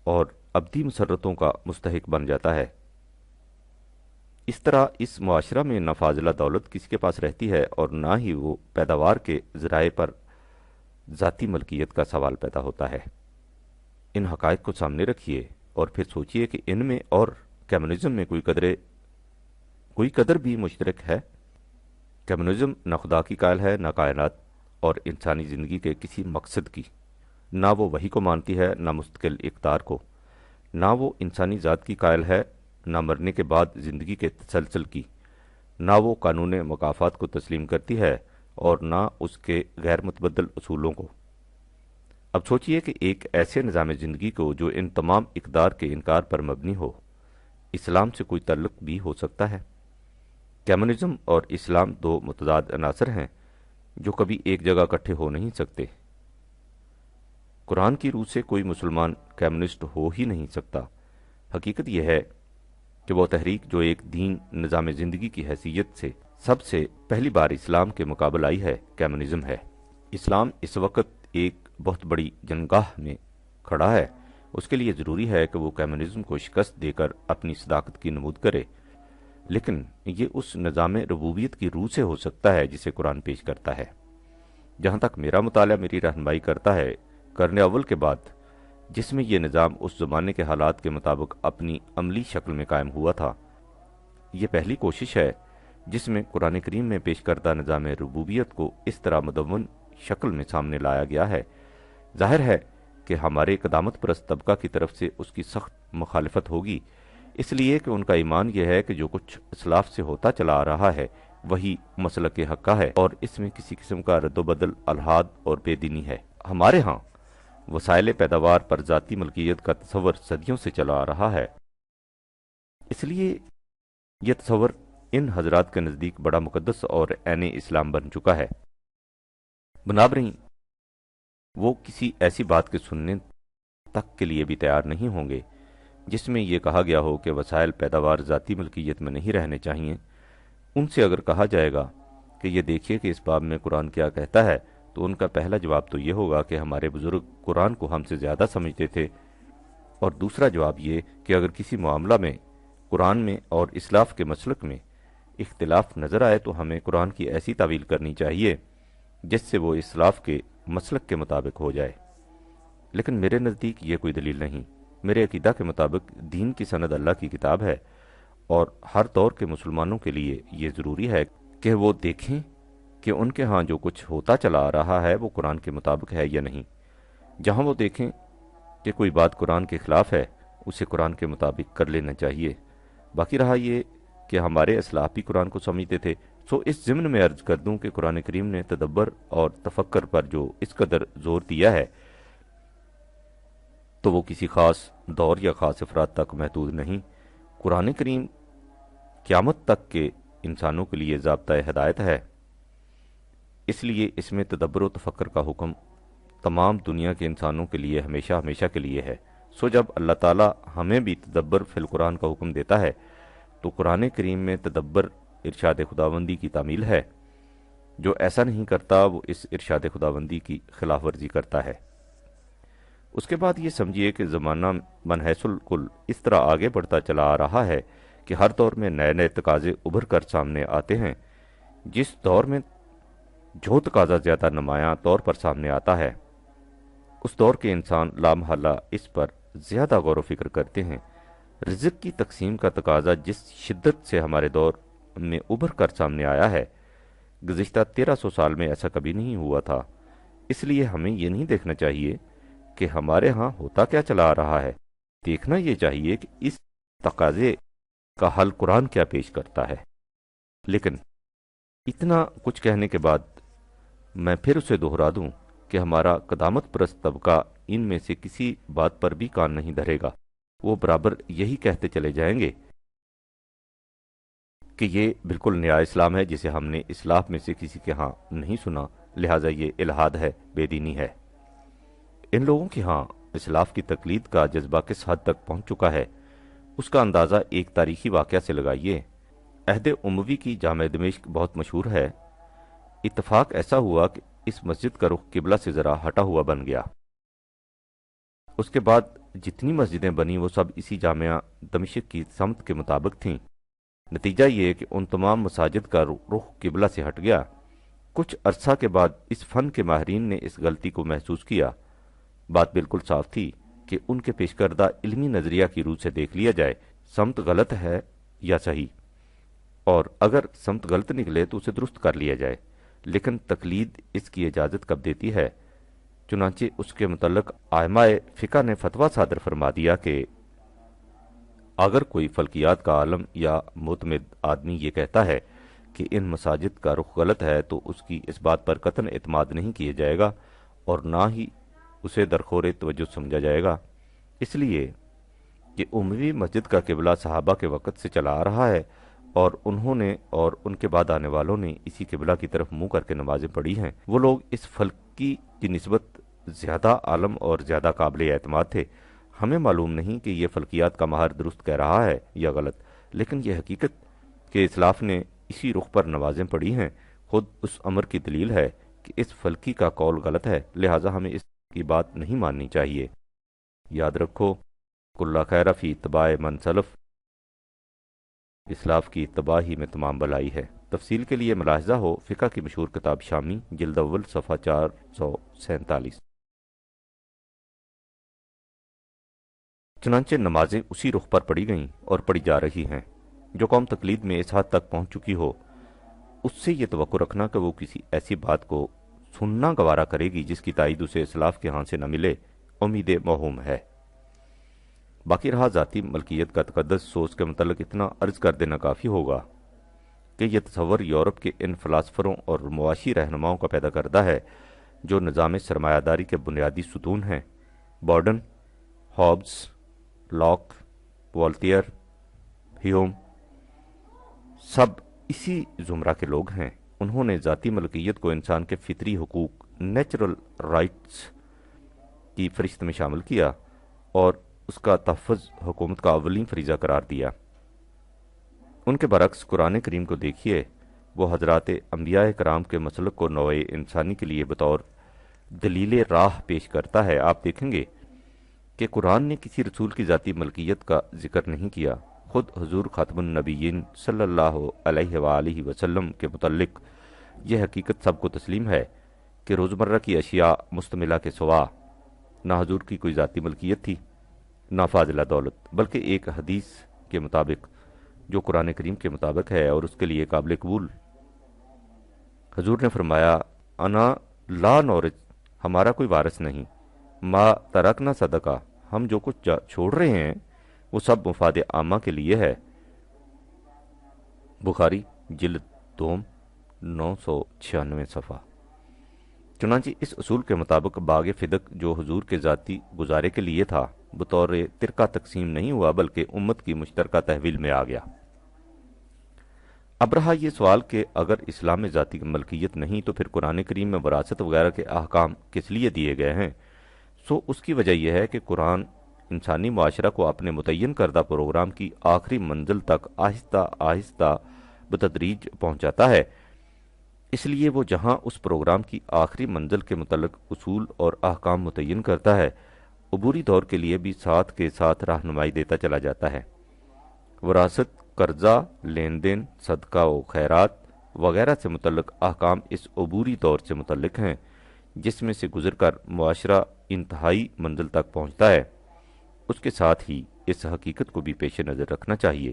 اور ابدی مسرتوں کا مستحق بن جاتا ہے۔ اس طرح اس معاشرہ میں نہ فاضلہ دولت کسی کے پاس رہتی ہے اور نہ ہی وہ پیداوار کے ذرائع پر ذاتی ملکیت کا سوال پیدا ہوتا ہے۔ ان حقائق کو سامنے رکھیے اور پھر سوچئے کہ ان میں اور کمیونزم میں کوئی قدر بھی مشترک ہے۔ کمیونزم نہ خدا کی قائل ہے، نہ کائنات اور انسانی زندگی کے کسی مقصد کی، نہ وہ وحی کو مانتی ہے، نہ مستقل اقدار کو، نہ وہ انسانی ذات کی قائل ہے، نہ مرنے کے بعد زندگی کے تسلسل کی، نہ وہ قانون مکافات کو تسلیم کرتی ہے اور نہ اس کے غیر متبدل اصولوں کو۔ اب سوچئے کہ ایک ایسے نظام زندگی کو جو ان تمام اقدار کے انکار پر مبنی ہو، اسلام سے کوئی تعلق بھی ہو سکتا ہے؟ کمیونزم اور اسلام دو متضاد عناصر ہیں جو کبھی ایک جگہ اکٹھے ہو نہیں سکتے۔ قرآن کی روح سے کوئی مسلمان کمیونسٹ ہو ہی نہیں سکتا۔ حقیقت یہ ہے کہ وہ تحریک جو ایک دین نظام زندگی کی حیثیت سے سب سے پہلی بار اسلام کے مقابل آئی ہے، کمیونزم ہے۔ اسلام اس وقت ایک بہت بڑی جنگاہ میں کھڑا ہے، اس کے لیے ضروری ہے کہ وہ کمیونزم کو شکست دے کر اپنی صداقت کی نمود کرے، لیکن یہ اس نظام ربوبیت کی روح سے ہو سکتا ہے جسے قرآن پیش کرتا ہے۔ جہاں تک میرا مطالعہ میری رہنمائی کرتا ہے، قرن اول کے بعد جس میں یہ نظام اس زمانے کے حالات کے مطابق اپنی عملی شکل میں قائم ہوا تھا، یہ پہلی کوشش ہے جس میں قرآن کریم میں پیش کردہ نظام ربوبیت کو اس طرح مدون شکل میں سامنے لایا گیا ہے۔ ظاہر ہے کہ ہمارے قدامت پرست طبقہ کی طرف سے اس کی سخت مخالفت ہوگی، اس لیے کہ ان کا ایمان یہ ہے کہ جو کچھ اسلاف سے ہوتا چلا آ رہا ہے وہی مسلک حق کا ہے اور اس میں کسی قسم کا رد و بدل، الحاد اور بے دینی ہے۔ ہمارے ہاں وسائل پیداوار پر ذاتی ملکیت کا تصور صدیوں سے چلا آ رہا ہے، اس لیے یہ تصور ان حضرات کے نزدیک بڑا مقدس اور عین اسلام بن چکا ہے۔ بنابراین وہ کسی ایسی بات کے سننے تک کے لیے بھی تیار نہیں ہوں گے جس میں یہ کہا گیا ہو کہ وسائل پیداوار ذاتی ملکیت میں نہیں رہنے چاہیے۔ ان سے اگر کہا جائے گا کہ یہ دیکھیے کہ اس باب میں قرآن کیا کہتا ہے، تو ان کا پہلا جواب تو یہ ہوگا کہ ہمارے بزرگ قرآن کو ہم سے زیادہ سمجھتے تھے، اور دوسرا جواب یہ کہ اگر کسی معاملہ میں قرآن میں اور اسلاف کے مسلک میں اختلاف نظر آئے تو ہمیں قرآن کی ایسی تعویل کرنی چاہیے جس سے وہ اسلاف کے مسلک کے مطابق ہو جائے۔ لیکن میرے نزدیک یہ کوئی دلیل نہیں۔ میرے عقیدہ کے مطابق دین کی سند اللہ کی کتاب ہے، اور ہر دور کے مسلمانوں کے لیے یہ ضروری ہے کہ وہ دیکھیں کہ ان کے ہاں جو کچھ ہوتا چلا آ رہا ہے وہ قرآن کے مطابق ہے یا نہیں۔ جہاں وہ دیکھیں کہ کوئی بات قرآن کے خلاف ہے، اسے قرآن کے مطابق کر لینا چاہیے۔ باقی رہا یہ کہ ہمارے اسلاف بھی قرآن کو سمجھتے تھے، سو اس ضمن میں عرض کر دوں کہ قرآن کریم نے تدبر اور تفکر پر جو اس قدر زور دیا ہے تو وہ کسی خاص دور یا خاص افراد تک محدود نہیں۔ قرآن کریم قیامت تک کے انسانوں کے لیے ضابطۂ ہدایت ہے، اس لیے اس میں تدبر و تفکر کا حکم تمام دنیا کے انسانوں کے لیے ہمیشہ ہمیشہ کے لیے ہے۔ سو جب اللہ تعالیٰ ہمیں بھی تدبر فی القرآن کا حکم دیتا ہے تو قرآن کریم میں تدبر ارشاد خداوندی کی تعمیل ہے۔ جو ایسا نہیں کرتا وہ اس ارشاد خداوندی کی خلاف ورزی کرتا ہے۔ اس کے بعد یہ سمجھیے کہ زمانہ من حیث الکل اس طرح آگے بڑھتا چلا آ رہا ہے کہ ہر دور میں نئے نئے تقاضے ابھر کر سامنے آتے ہیں۔ جس دور میں جو تقاضا زیادہ نمایاں طور پر سامنے آتا ہے اس دور کے انسان لامحالہ اس پر زیادہ غور و فکر کرتے ہیں۔ رزق کی تقسیم کا تقاضا جس شدت سے ہمارے دور میں ابھر کر سامنے آیا ہے، گزشتہ 1300 سال میں ایسا کبھی نہیں ہوا تھا۔ اس لیے ہمیں یہ نہیں دیکھنا چاہیے کہ ہمارے ہاں ہوتا کیا چلا آ رہا ہے، دیکھنا یہ چاہیے کہ اس تقاضے کا حل قرآن کیا پیش کرتا ہے۔ لیکن اتنا کچھ کہنے کے بعد میں پھر اسے دہرا دوں کہ ہمارا قدامت پرست طبقہ ان میں سے کسی بات پر بھی کان نہیں دھرے گا۔ وہ برابر یہی کہتے چلے جائیں گے کہ یہ بالکل نیا اسلام ہے جسے ہم نے اسلاف میں سے کسی کے ہاں نہیں سنا، لہٰذا یہ الحاد ہے، بے دینی ہے۔ ان لوگوں کے ہاں اسلاف کی تقلید کا جذبہ کس حد تک پہنچ چکا ہے، اس کا اندازہ ایک تاریخی واقعہ سے لگائیے۔ عہد اموی کی جامع دمشق بہت مشہور ہے۔ اتفاق ایسا ہوا کہ اس مسجد کا رخ قبلہ سے ذرا ہٹا ہوا بن گیا۔ اس کے بعد جتنی مسجدیں بنی وہ سب اسی جامعہ دمشق کی سمت کے مطابق تھیں۔ نتیجہ یہ کہ ان تمام مساجد کا رخ قبلہ سے ہٹ گیا۔ کچھ عرصہ کے بعد اس فن کے ماہرین نے اس غلطی کو محسوس کیا۔ بات بالکل صاف تھی کہ ان کے پیش کردہ علمی نظریہ کی روح سے دیکھ لیا جائے سمت غلط ہے یا صحیح، اور اگر سمت غلط نکلے تو اسے درست کر لیا جائے، لیکن تقلید اس کی اجازت کب دیتی ہے؟ چنانچہ اس کے متعلق ائمہ فقہ نے فتویٰ صادر فرما دیا کہ اگر کوئی فلکیات کا عالم یا معتمد آدمی یہ کہتا ہے کہ ان مساجد کا رخ غلط ہے تو اس کی اس بات پر قطعاً اعتماد نہیں کیا جائے گا اور نہ ہی اسے درخور توجہ سمجھا جائے گا، اس لیے کہ اموی مسجد کا قبلہ صحابہ کے وقت سے چلا آ رہا ہے اور انہوں نے اور ان کے بعد آنے والوں نے اسی قبلہ کی طرف منہ کر کے نمازیں پڑھی ہیں۔ وہ لوگ اس فلکی کی نسبت زیادہ عالم اور زیادہ قابل اعتماد تھے۔ ہمیں معلوم نہیں کہ یہ فلکیات کا ماہر درست کہہ رہا ہے یا غلط، لیکن یہ حقیقت کہ اسلاف نے اسی رخ پر نمازیں پڑھی ہیں خود اس امر کی دلیل ہے کہ اس فلکی کا قول غلط ہے، لہٰذا ہمیں اس کی بات نہیں ماننی چاہیے۔ یاد رکھو، کل خیر فی اتباع من سلف، اسلاف کی اتباع ہی میں تمام بلائی ہے۔ تفصیل کے لیے ملاحظہ ہو فقہ کی مشہور کتاب شامی، جلد اول، صفحہ 447۔ چنانچہ نمازیں اسی رخ پر پڑھی گئیں اور پڑھی جا رہی ہیں۔ جو قوم تقلید میں اس حد تک پہنچ چکی ہو، اس سے یہ توقع رکھنا کہ وہ کسی ایسی بات کو سننا گوارا کرے گی جس کی تائید اسے اسلاف کے ہاں سے نہ ملے، امید موہوم ہے۔ باقی رہا ذاتی ملکیت کا تقدس، سوچ کے متعلق اتنا عرض کر دینا کافی ہوگا کہ یہ تصور یورپ کے ان فلاسفروں اور معاشی رہنماؤں کا پیدا کردہ ہے جو نظام سرمایہ داری کے بنیادی ستون ہیں۔ بارڈن، ہابز، لاک، والٹیئر، ہیوم، سب اسی زمرہ کے لوگ ہیں۔ انہوں نے ذاتی ملکیت کو انسان کے فطری حقوق، نیچرل رائٹس کی فہرست میں شامل کیا اور اس کا تحفظ حکومت کا اولین فریضہ قرار دیا۔ ان کے برعکس قرآن کریم کو دیکھیے، وہ حضرات انبیاء کرام کے مسلک کو نوع انسانی کے لیے بطور دلیل راہ پیش کرتا ہے۔ آپ دیکھیں گے کہ قرآن نے کسی رسول کی ذاتی ملکیت کا ذکر نہیں کیا۔ خود حضور خاتم النبیین صلی اللہ علیہ وآلہ وسلم کے متعلق یہ حقیقت سب کو تسلیم ہے کہ روزمرہ کی اشیاء مستملہ کے سوا نہ حضور کی کوئی ذاتی ملکیت تھی نہ فاضلہ دولت، بلکہ ایک حدیث کے مطابق جو قرآن کریم کے مطابق ہے اور اس کے لیے قابل قبول، حضور نے فرمایا، انا لا نورث، ہمارا کوئی وارث نہیں، ما ترکنا صدقہ، ہم جو کچھ چھوڑ رہے ہیں وہ سب مفاد عامہ کے لیے ہے۔ بخاری جلد دوم، 996 صفحہ۔ چنانچہ اس اصول کے مطابق باغ فدق جو حضور کے ذاتی گزارے کے لیے تھا بطور ترکہ تقسیم نہیں ہوا بلکہ امت کی مشترکہ تحویل میں آ گیا۔ اب رہا یہ سوال کہ اگر اسلام میں ذاتی ملکیت نہیں تو پھر قرآن کریم میں وراثت وغیرہ کے احکام کس لیے دیے گئے ہیں؟ اس کی وجہ یہ ہے کہ قرآن انسانی معاشرہ کو اپنے متعین کردہ پروگرام کی آخری منزل تک آہستہ آہستہ بتدریج پہنچاتا ہے۔ اس لیے وہ جہاں اس پروگرام کی آخری منزل کے متعلق اصول اور احکام متعین کرتا ہے، عبوری دور کے لیے بھی ساتھ کے ساتھ رہنمائی دیتا چلا جاتا ہے۔ وراثت، قرضہ، لین دین، صدقہ و خیرات وغیرہ سے متعلق احکام اس عبوری دور سے متعلق ہیں جس میں سے گزر کر معاشرہ انتہائی منزل تک پہنچتا ہے۔ اس کے ساتھ ہی اس حقیقت کو بھی پیش نظر رکھنا چاہیے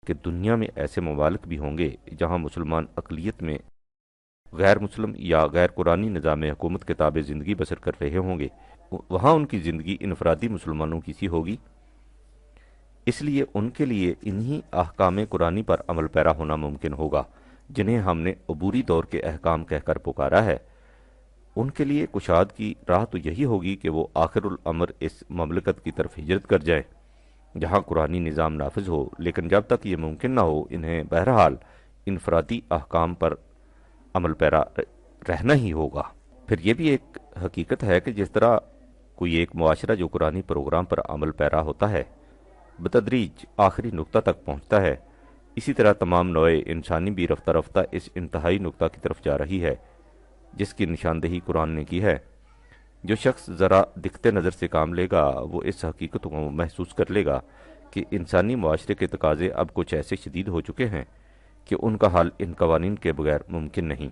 کہ دنیا میں ایسے ممالک بھی ہوں گے جہاں مسلمان اقلیت میں غیر مسلم یا غیر قرآنی نظام حکومت کے تابع زندگی بسر کر رہے ہوں گے، وہاں ان کی زندگی انفرادی مسلمانوں کی سی ہوگی۔ اس لیے ان کے لیے انہی احکام قرآنی پر عمل پیرا ہونا ممکن ہوگا جنہیں ہم نے عبوری دور کے احکام کہہ کر پکارا ہے۔ ان کے لیے کشاد کی راہ تو یہی ہوگی کہ وہ آخر الامر اس مملکت کی طرف ہجرت کر جائیں جہاں قرآنی نظام نافذ ہو، لیکن جب تک یہ ممکن نہ ہو انہیں بہرحال انفرادی احکام پر عمل پیرا رہنا ہی ہوگا۔ پھر یہ بھی ایک حقیقت ہے کہ جس طرح کوئی ایک معاشرہ جو قرآنی پروگرام پر عمل پیرا ہوتا ہے بتدریج آخری نقطہ تک پہنچتا ہے، اسی طرح تمام نوع انسانی بھی رفتہ رفتہ اس انتہائی نقطہ کی طرف جا رہی ہے جس کی نشاندہی قرآن نے کی ہے۔ جو شخص ذرا دکھتے نظر سے کام لے گا وہ اس حقیقت کو محسوس کر لے گا کہ انسانی معاشرے کے تقاضے اب کچھ ایسے شدید ہو چکے ہیں کہ ان کا حل ان قوانین کے بغیر ممکن نہیں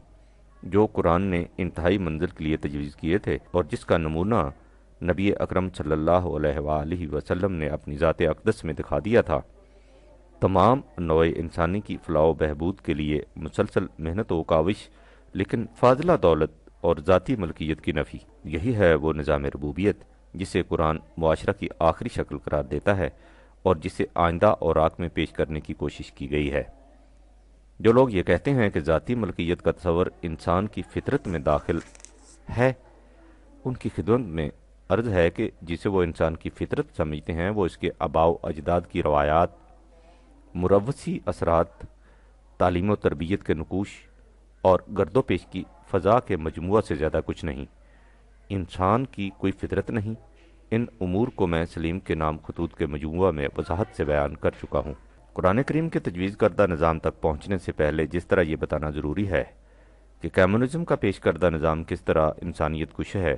جو قرآن نے انتہائی منزل کے لیے تجویز کیے تھے اور جس کا نمونہ نبی اکرم صلی اللہ علیہ وآلہ وسلم نے اپنی ذات اقدس میں دکھا دیا تھا۔ تمام نوع انسانی کی فلاح و بہبود کے لیے مسلسل محنت و کاوش، لیکن فاضلہ دولت اور ذاتی ملکیت کی نفی، یہی ہے وہ نظام ربوبیت جسے قرآن معاشرہ کی آخری شکل قرار دیتا ہے اور جسے آئندہ اوراق میں پیش کرنے کی کوشش کی گئی ہے۔ جو لوگ یہ کہتے ہیں کہ ذاتی ملکیت کا تصور انسان کی فطرت میں داخل ہے، ان کی خدمت میں عرض ہے کہ جسے وہ انسان کی فطرت سمجھتے ہیں وہ اس کے آباء و اجداد کی روایات، مروثی اثرات، تعلیم و تربیت کے نقوش اور گرد و پیش کی فضا کے مجموعہ سے زیادہ کچھ نہیں۔ انسان کی کوئی فطرت نہیں۔ ان امور کو میں سلیم کے نام خطوط کے مجموعہ میں وضاحت سے بیان کر چکا ہوں۔ قرآن کریم کے تجویز کردہ نظام تک پہنچنے سے پہلے جس طرح یہ بتانا ضروری ہے کہ کمیونزم کا پیش کردہ نظام کس طرح انسانیت کش ہے،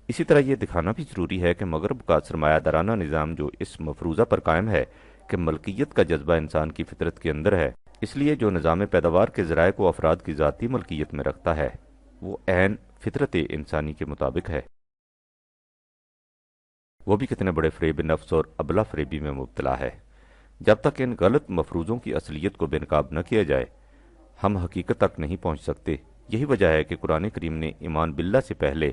اسی طرح یہ دکھانا بھی ضروری ہے کہ مغرب کا سرمایہ دارانہ نظام جو اس مفروضہ پر قائم ہے کہ ملکیت کا جذبہ انسان کی فطرت کے اندر ہے، اس لیے جو نظام پیداوار کے ذرائع کو افراد کی ذاتی ملکیت میں رکھتا ہے وہ عین فطرت انسانی کے مطابق ہے، وہ بھی کتنے بڑے فریب نفس اور ابلا فریبی میں مبتلا ہے۔ جب تک ان غلط مفروضوں کی اصلیت کو بے نقاب نہ کیا جائے ہم حقیقت تک نہیں پہنچ سکتے۔ یہی وجہ ہے کہ قرآن کریم نے ایمان باللہ سے پہلے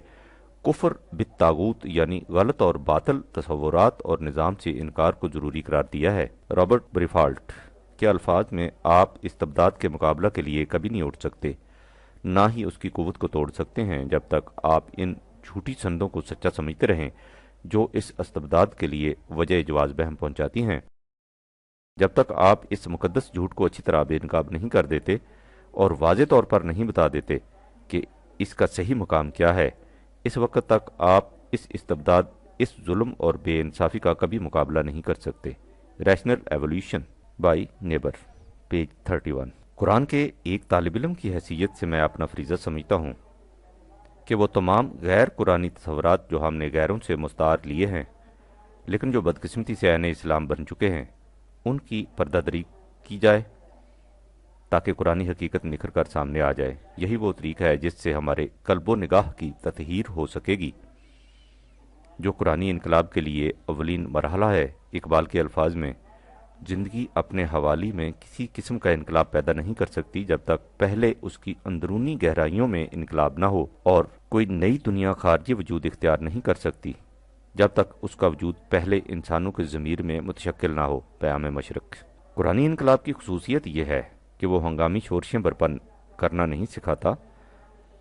کفر بالطاغوت یعنی غلط اور باطل تصورات اور نظام سے انکار کو ضروری قرار دیا ہے۔ رابرٹ بریفالٹ کے الفاظ میں آپ استبداد کے مقابلہ کے لیے کبھی نہیں اٹھ سکتے، نہ ہی اس کی قوت کو توڑ سکتے ہیں جب تک آپ ان جھوٹی سندوں کو سچا سمجھتے رہیں جو اس استبداد کے لیے وجہ جواز بہم پہنچاتی ہیں۔ جب تک آپ اس مقدس جھوٹ کو اچھی طرح بے نقاب نہیں کر دیتے اور واضح طور پر نہیں بتا دیتے کہ اس کا صحیح مقام کیا ہے، اس وقت تک آپ اس استبداد، اس ظلم اور بے انصافی کا کبھی مقابلہ نہیں کر سکتے۔ Rational evolution by neighbour, page 31۔ قرآن کے ایک طالب علم کی حیثیت سے میں اپنا فریضہ سمجھتا ہوں کہ وہ تمام غیر قرآنی تصورات جو ہم نے غیروں سے مستعار لیے ہیں لیکن جو بدقسمتی سے عین اسلام بن چکے ہیں ان کی پردہ دری کی جائے تاکہ قرآنی حقیقت نکھر کر سامنے آ جائے۔ یہی وہ طریقہ ہے جس سے ہمارے قلب و نگاہ کی تطہیر ہو سکے گی جو قرآنی انقلاب کے لیے اولین مرحلہ ہے۔ اقبال کے الفاظ میں، زندگی اپنے حوالی میں کسی قسم کا انقلاب پیدا نہیں کر سکتی جب تک پہلے اس کی اندرونی گہرائیوں میں انقلاب نہ ہو، اور کوئی نئی دنیا خارجی وجود اختیار نہیں کر سکتی جب تک اس کا وجود پہلے انسانوں کے ضمیر میں متشکل نہ ہو۔ پیام مشرق۔ قرآنی انقلاب کی خصوصیت یہ ہے کہ وہ ہنگامی شورشیں برپا کرنا نہیں سکھاتا،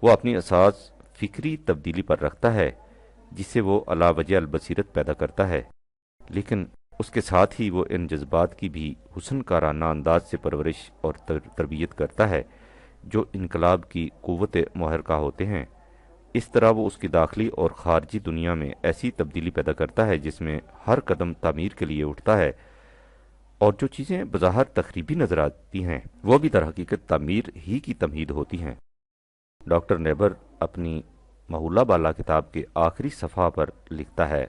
وہ اپنی اساس فکری تبدیلی پر رکھتا ہے جسے وہ علی وجہ البصیرت پیدا کرتا ہے، لیکن اس کے ساتھ ہی وہ ان جذبات کی بھی حسن کارانہ انداز سے پرورش اور تربیت کرتا ہے جو انقلاب کی قوت محرکہ ہوتے ہیں۔ اس طرح وہ اس کی داخلی اور خارجی دنیا میں ایسی تبدیلی پیدا کرتا ہے جس میں ہر قدم تعمیر کے لیے اٹھتا ہے، اور جو چیزیں بظاہر تخریبی نظر آتی ہیں وہ بھی در حقیقت تعمیر ہی کی تمہید ہوتی ہیں۔ ڈاکٹر نیبر اپنی محولہ بالا کتاب کے آخری صفحہ پر لکھتا ہے،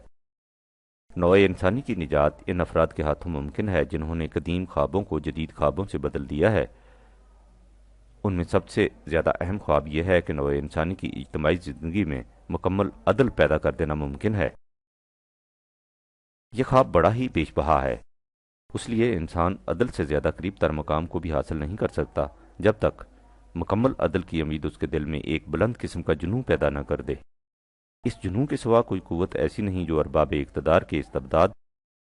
نوع انسانی کی نجات ان افراد کے ہاتھوں ممکن ہے جنہوں نے قدیم خوابوں کو جدید خوابوں سے بدل دیا ہے۔ ان میں سب سے زیادہ اہم خواب یہ ہے کہ نوع انسانی کی اجتماعی زندگی میں مکمل عدل پیدا کر دینا ممکن ہے۔ یہ خواب بڑا ہی بیش بہا ہے، اس لیے انسان عدل سے زیادہ قریب تر مقام کو بھی حاصل نہیں کر سکتا جب تک مکمل عدل کی امید اس کے دل میں ایک بلند قسم کا جنون پیدا نہ کر دے۔ اس جنون کے سوا کوئی قوت ایسی نہیں جو ارباب اقتدار کے استبداد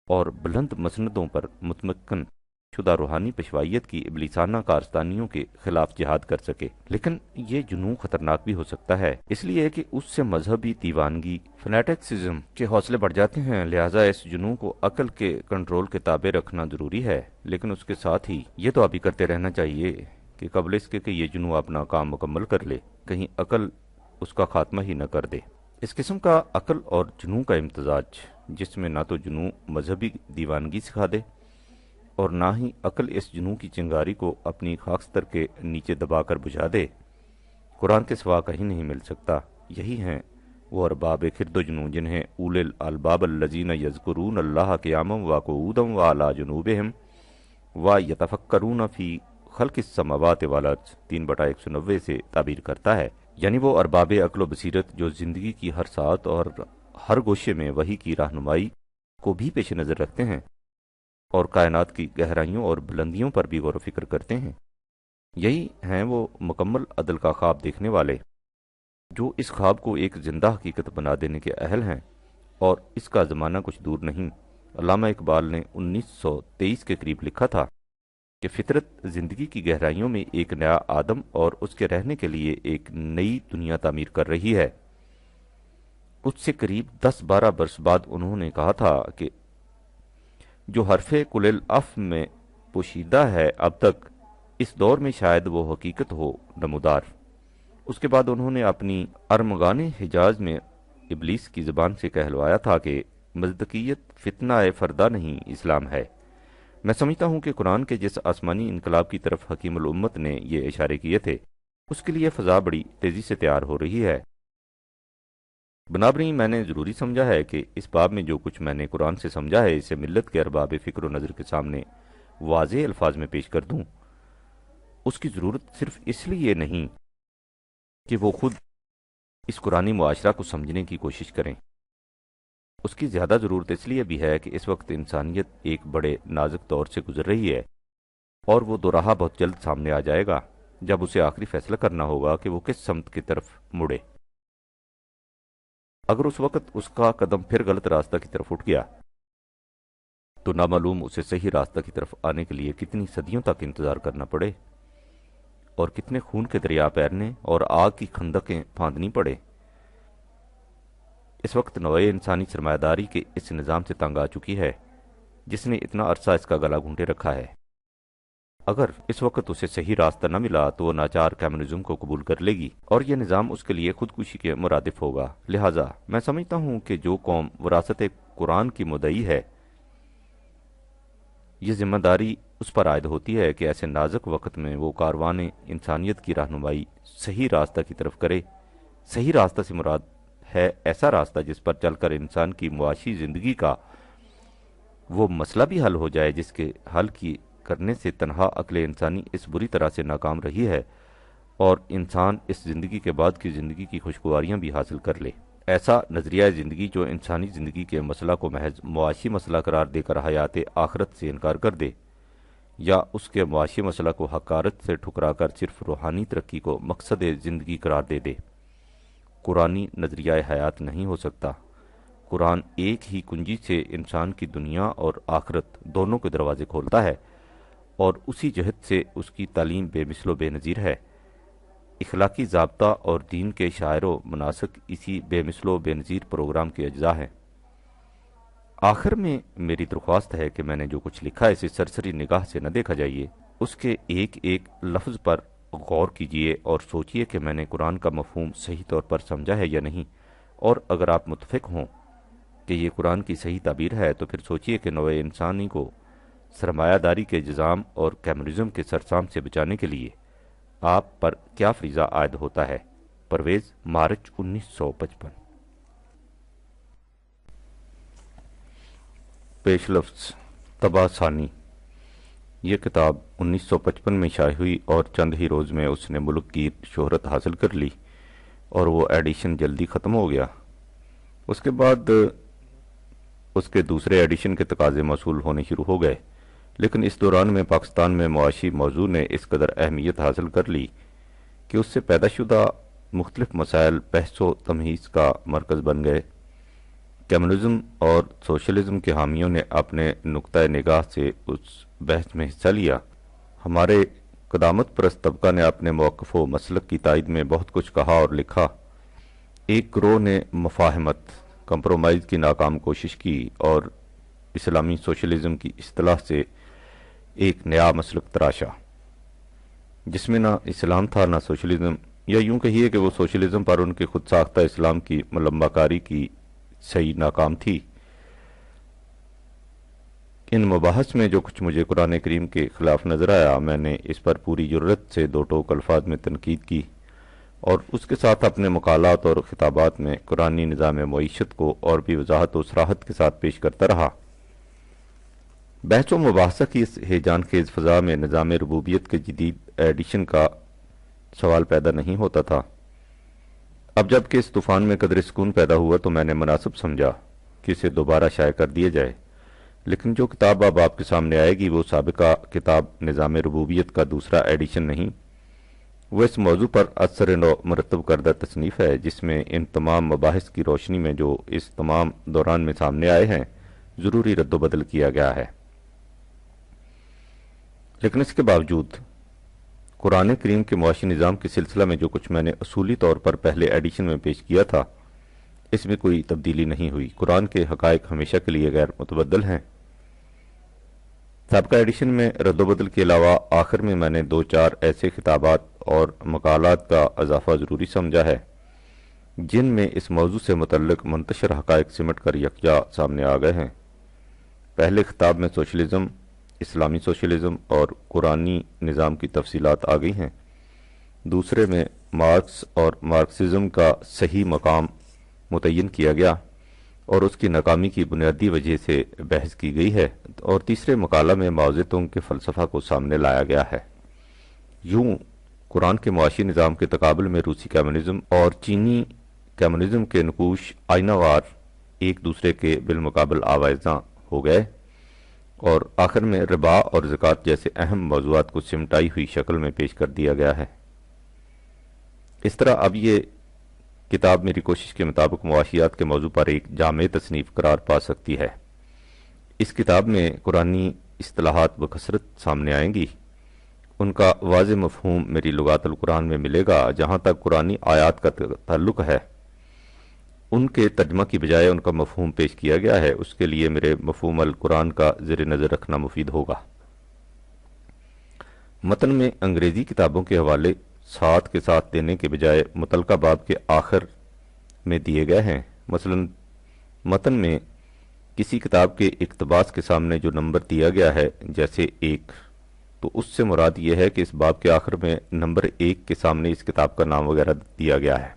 اور بلند مسندوں پر متمکن شدہ روحانی پیشوائیت کی ابلیسانہ کارستانیوں کے خلاف جہاد کر سکے۔ لیکن یہ جنون خطرناک بھی ہو سکتا ہے، اس لیے کہ اس سے مذہبی دیوانگی، فنیٹکسزم کے حوصلے بڑھ جاتے ہیں۔ لہٰذا اس جنون کو عقل کے کنٹرول کے تابع رکھنا ضروری ہے، لیکن اس کے ساتھ ہی یہ تو ابھی کرتے رہنا چاہیے کہ قبل اس کے کہ یہ جنون اپنا کام مکمل کر لے، کہیں عقل اس کا خاتمہ ہی نہ کر دے۔ اس قسم کا عقل اور جنون کا امتزاج، جس میں نہ تو جنون مذہبی دیوانگی سکھا دے اور نہ ہی عقل اس جنون کی چنگاری کو اپنی خاکستر کے نیچے دبا کر بجھا دے، قرآن کے سوا کہیں نہیں مل سکتا۔ یہی ہیں وہ ارباب خرد و جنون جنہیں اول الالباب الذین یذکرون اللہ قیاما وقعودا وعلی جنوبہم ویتفکرون فی خلق السماوات والارض 3/190 سے تعبیر کرتا ہے، یعنی وہ ارباب عقل و بصیرت جو زندگی کی ہر ساعت اور ہر گوشے میں وحی کی رہنمائی کو بھی پیش نظر رکھتے ہیں اور کائنات کی گہرائیوں اور بلندیوں پر بھی غور و فکر کرتے ہیں۔ یہی ہیں وہ مکمل عدل کا خواب دیکھنے والے، جو اس خواب کو ایک زندہ حقیقت بنا دینے کے اہل ہیں، اور اس کا زمانہ کچھ دور نہیں۔ علامہ اقبال نے 1923 کے قریب لکھا تھا کہ فطرت زندگی کی گہرائیوں میں ایک نیا آدم اور اس کے رہنے کے لیے ایک نئی دنیا تعمیر کر رہی ہے۔ اس سے قریب 10-12 برس بعد انہوں نے کہا تھا کہ جو حرف کل الف میں پوشیدہ ہے اب تک، اس دور میں شاید وہ حقیقت ہو نمودار۔ اس کے بعد انہوں نے اپنی ارمغان حجاز میں ابلیس کی زبان سے کہلوایا تھا کہ مزدقیت فتنہ فردہ نہیں، اسلام ہے۔ میں سمجھتا ہوں کہ قرآن کے جس آسمانی انقلاب کی طرف حکیم الامت نے یہ اشارے کیے تھے، اس کے لیے فضا بڑی تیزی سے تیار ہو رہی ہے۔ بنابراین میں نے ضروری سمجھا ہے کہ اس باب میں جو کچھ میں نے قرآن سے سمجھا ہے اسے ملت کے ارباب فکر و نظر کے سامنے واضح الفاظ میں پیش کر دوں۔ اس کی ضرورت صرف اس لیے نہیں کہ وہ خود اس قرآنی معاشرہ کو سمجھنے کی کوشش کریں، اس کی زیادہ ضرورت اس لیے بھی ہے کہ اس وقت انسانیت ایک بڑے نازک دور سے گزر رہی ہے، اور وہ دوراہا بہت جلد سامنے آ جائے گا جب اسے آخری فیصلہ کرنا ہوگا کہ وہ کس سمت کی طرف مڑے۔ اگر اس وقت اس کا قدم پھر غلط راستہ کی طرف اٹھ گیا تو نامعلوم اسے صحیح راستہ کی طرف آنے کے لیے کتنی صدیوں تک انتظار کرنا پڑے، اور کتنے خون کے دریا پیرنے اور آگ کی خندقیں پھاندنی پڑے۔ اس وقت نوع انسانی سرمایہ داری کے اس نظام سے تنگ آ چکی ہے جس نے اتنا عرصہ اس کا گلا گھونٹے رکھا ہے۔ اگر اس وقت اسے صحیح راستہ نہ ملا تو وہ ناچار کمیونزم کو قبول کر لے گی، اور یہ نظام اس کے لیے خودکشی کے مرادف ہوگا۔ لہٰذا میں سمجھتا ہوں کہ جو قوم وراثت قرآن کی مدعی ہے، یہ ذمہ داری اس پر عائد ہوتی ہے کہ ایسے نازک وقت میں وہ کاروان انسانیت کی رہنمائی صحیح راستہ کی طرف کرے۔ صحیح راستہ سے مراد ہے ایسا راستہ جس پر چل کر انسان کی معاشی زندگی کا وہ مسئلہ بھی حل ہو جائے جس کے حل کی کرنے سے تنہا عقل انسانی اس بری طرح سے ناکام رہی ہے، اور انسان اس زندگی کے بعد کی زندگی کی خوشگواریاں بھی حاصل کر لے۔ ایسا نظریہ زندگی جو انسانی زندگی کے مسئلہ کو محض معاشی مسئلہ قرار دے کر حیات آخرت سے انکار کر دے، یا اس کے معاشی مسئلہ کو حقارت سے ٹھکرا کر صرف روحانی ترقی کو مقصد زندگی قرار دے دے، قرآنی نظریہ حیات نہیں ہو سکتا۔ قرآن ایک ہی کنجی سے انسان کی دنیا اور آخرت دونوں کے دروازے کھولتا ہے، اور اسی جہت سے اس کی تعلیم بے مثل و بے نظیر ہے۔ اخلاقی ضابطہ اور دین کے شاعر و مناسک اسی بے مثل و بے نظیر پروگرام کے اجزاء ہیں۔ آخر میں میری درخواست ہے کہ میں نے جو کچھ لکھا اسے سرسری نگاہ سے نہ دیکھا جائیے، اس کے ایک ایک لفظ پر غور کیجیے اور سوچئے کہ میں نے قرآن کا مفہوم صحیح طور پر سمجھا ہے یا نہیں، اور اگر آپ متفق ہوں کہ یہ قرآن کی صحیح تعبیر ہے تو پھر سوچئے کہ نوع انسانی کو سرمایہ داری کے جزام اور کمیونزم کے سرسام سے بچانے کے لیے آپ پر کیا فریضہ عائد ہوتا ہے۔ پرویز، مارچ 1955۔ پیش لفظ طبع ثانی۔ یہ کتاب 1955 میں شائع ہوئی اور چند ہی روز میں اس نے ملک کی شہرت حاصل کر لی، اور وہ ایڈیشن جلدی ختم ہو گیا۔ اس کے بعد اس کے دوسرے ایڈیشن کے تقاضے موصول ہونے شروع ہو گئے، لیکن اس دوران میں پاکستان میں معاشی موضوع نے اس قدر اہمیت حاصل کر لی کہ اس سے پیدا شدہ مختلف مسائل بحث و تمہیز کا مرکز بن گئے۔ کمیونزم اور سوشلزم کے حامیوں نے اپنے نقطۂ نگاہ سے اس بحث میں حصہ لیا۔ ہمارے قدامت پرست طبقہ نے اپنے موقف و مسلک کی تائید میں بہت کچھ کہا اور لکھا۔ ایک گروہ نے مفاہمت، کمپرومائز کی ناکام کوشش کی اور اسلامی سوشلزم کی اصطلاح سے ایک نیا مسلک تراشا، جس میں نہ اسلام تھا نہ سوشلزم، یا یوں کہیے کہ وہ سوشلزم پر ان کے خود ساختہ اسلام کی ملمہ کاری کی صحیح ناکام تھی۔ ان مباحث میں جو کچھ مجھے قرآن کریم کے خلاف نظر آیا، میں نے اس پر پوری جرت سے دو ٹوک الفاظ میں تنقید کی اور اس کے ساتھ اپنے مقالات اور خطابات میں قرآنی نظام معیشت کو اور بھی وضاحت و صراحت کے ساتھ پیش کرتا رہا۔ بحث و مباحثہ کی اس ہیجان خیز فضا میں نظام ربوبیت کے جدید ایڈیشن کا سوال پیدا نہیں ہوتا تھا۔ اب جب کہ اس طوفان میں قدر سکون پیدا ہوا تو میں نے مناسب سمجھا کہ اسے دوبارہ شائع کر دیا جائے، لیکن جو کتاب اب آپ کے سامنے آئے گی وہ سابقہ کتاب نظام ربوبیت کا دوسرا ایڈیشن نہیں، وہ اس موضوع پر اثر نو مرتب کردہ تصنیف ہے، جس میں ان تمام مباحث کی روشنی میں جو اس تمام دوران میں سامنے آئے ہیں ضروری رد و بدل کیا گیا ہے۔ لیکن اس کے باوجود قرآن کریم کے معاشی نظام کے سلسلہ میں جو کچھ میں نے اصولی طور پر پہلے ایڈیشن میں پیش کیا تھا، اس میں کوئی تبدیلی نہیں ہوئی۔ قرآن کے حقائق ہمیشہ کے لیے غیر متبدل ہیں۔ سابقہ ایڈیشن میں رد و بدل کے علاوہ آخر میں میں نے دو چار ایسے خطابات اور مقالات کا اضافہ ضروری سمجھا ہے جن میں اس موضوع سے متعلق منتشر حقائق سمٹ کر یکجا سامنے آ گئے ہیں۔ پہلے خطاب میں سوشلزم، اسلامی سوشلزم اور قرآنی نظام کی تفصیلات آ گئی ہیں۔ دوسرے میں مارکس اور مارکسزم کا صحیح مقام متعین کیا گیا اور اس کی ناکامی کی بنیادی وجہ سے بحث کی گئی ہے، اور تیسرے مقالہ میں معاوضتوں کے فلسفہ کو سامنے لایا گیا ہے۔ یوں قرآن کے معاشی نظام کے تقابل میں روسی کمیونزم اور چینی کمیونزم کے نقوش آئینہ وار ایک دوسرے کے بالمقابل آویزاں ہو گئے، اور آخر میں ربا اور زکوٰۃ جیسے اہم موضوعات کو سمٹائی ہوئی شکل میں پیش کر دیا گیا ہے۔ اس طرح اب یہ کتاب میری کوشش کے مطابق معاشیات کے موضوع پر ایک جامع تصنیف قرار پا سکتی ہے۔ اس کتاب میں قرآنی اصطلاحات بکثرت سامنے آئیں گی، ان کا واضح مفہوم میری لغات القرآن میں ملے گا۔ جہاں تک قرآنی آیات کا تعلق ہے، ان کے ترجمہ کی بجائے ان کا مفہوم پیش کیا گیا ہے، اس کے لیے میرے مفہوم القرآن کا زیر نظر رکھنا مفید ہوگا۔ متن میں انگریزی کتابوں کے حوالے ساتھ کے ساتھ دینے کے بجائے متعلقہ باب کے آخر میں دیے گئے ہیں۔ مثلا متن میں کسی کتاب کے اقتباس کے سامنے جو نمبر دیا گیا ہے، جیسے 1، تو اس سے مراد یہ ہے کہ اس باب کے آخر میں نمبر 1 کے سامنے اس کتاب کا نام وغیرہ دیا گیا ہے۔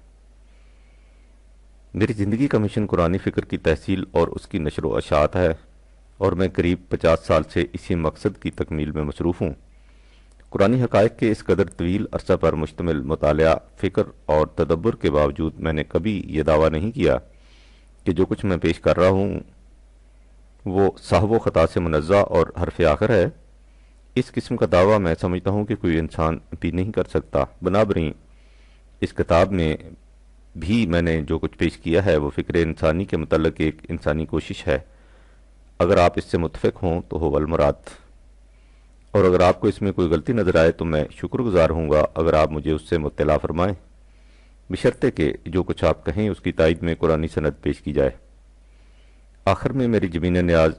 میری زندگی کا مشن قرآنی فکر کی تحصیل اور اس کی نشر و اشاعت ہے، اور میں قریب 50 سال سے اسی مقصد کی تکمیل میں مصروف ہوں۔ قرآنی حقائق کے اس قدر طویل عرصہ پر مشتمل مطالعہ، فکر اور تدبر کے باوجود میں نے کبھی یہ دعویٰ نہیں کیا کہ جو کچھ میں پیش کر رہا ہوں وہ سہو و خطا سے منزہ اور حرف آخر ہے۔ اس قسم کا دعویٰ میں سمجھتا ہوں کہ کوئی انسان بھی نہیں کر سکتا۔ بنابراین اس کتاب میں بھی میں نے جو کچھ پیش کیا ہے وہ فکر انسانی کے متعلق ایک انسانی کوشش ہے۔ اگر آپ اس سے متفق ہوں تو ہو المراد، اور اگر آپ کو اس میں کوئی غلطی نظر آئے تو میں شکر گزار ہوں گا اگر آپ مجھے اس سے مطلع فرمائیں، بشرطے کہ جو کچھ آپ کہیں اس کی تائید میں قرآنی سند پیش کی جائے۔ آخر میں میری جبین نیاز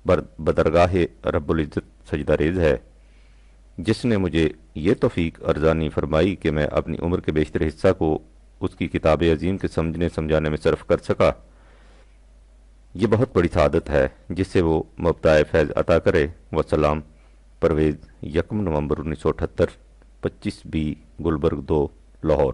بدرگاہ رب العزت سجدہ ریز ہے، جس نے مجھے یہ توفیق ارزانی فرمائی کہ میں اپنی عمر کے بیشتر حصہ کو اس کی کتاب عظیم کے سمجھنے سمجھانے میں صرف کر سکا۔ یہ بہت بڑی سعادت ہے جس سے وہ مبتاع فیض عطا کرے۔ وسلام۔ پرویز، 1 نومبر 1978، 25 بی گلبرگ 2، لاہور۔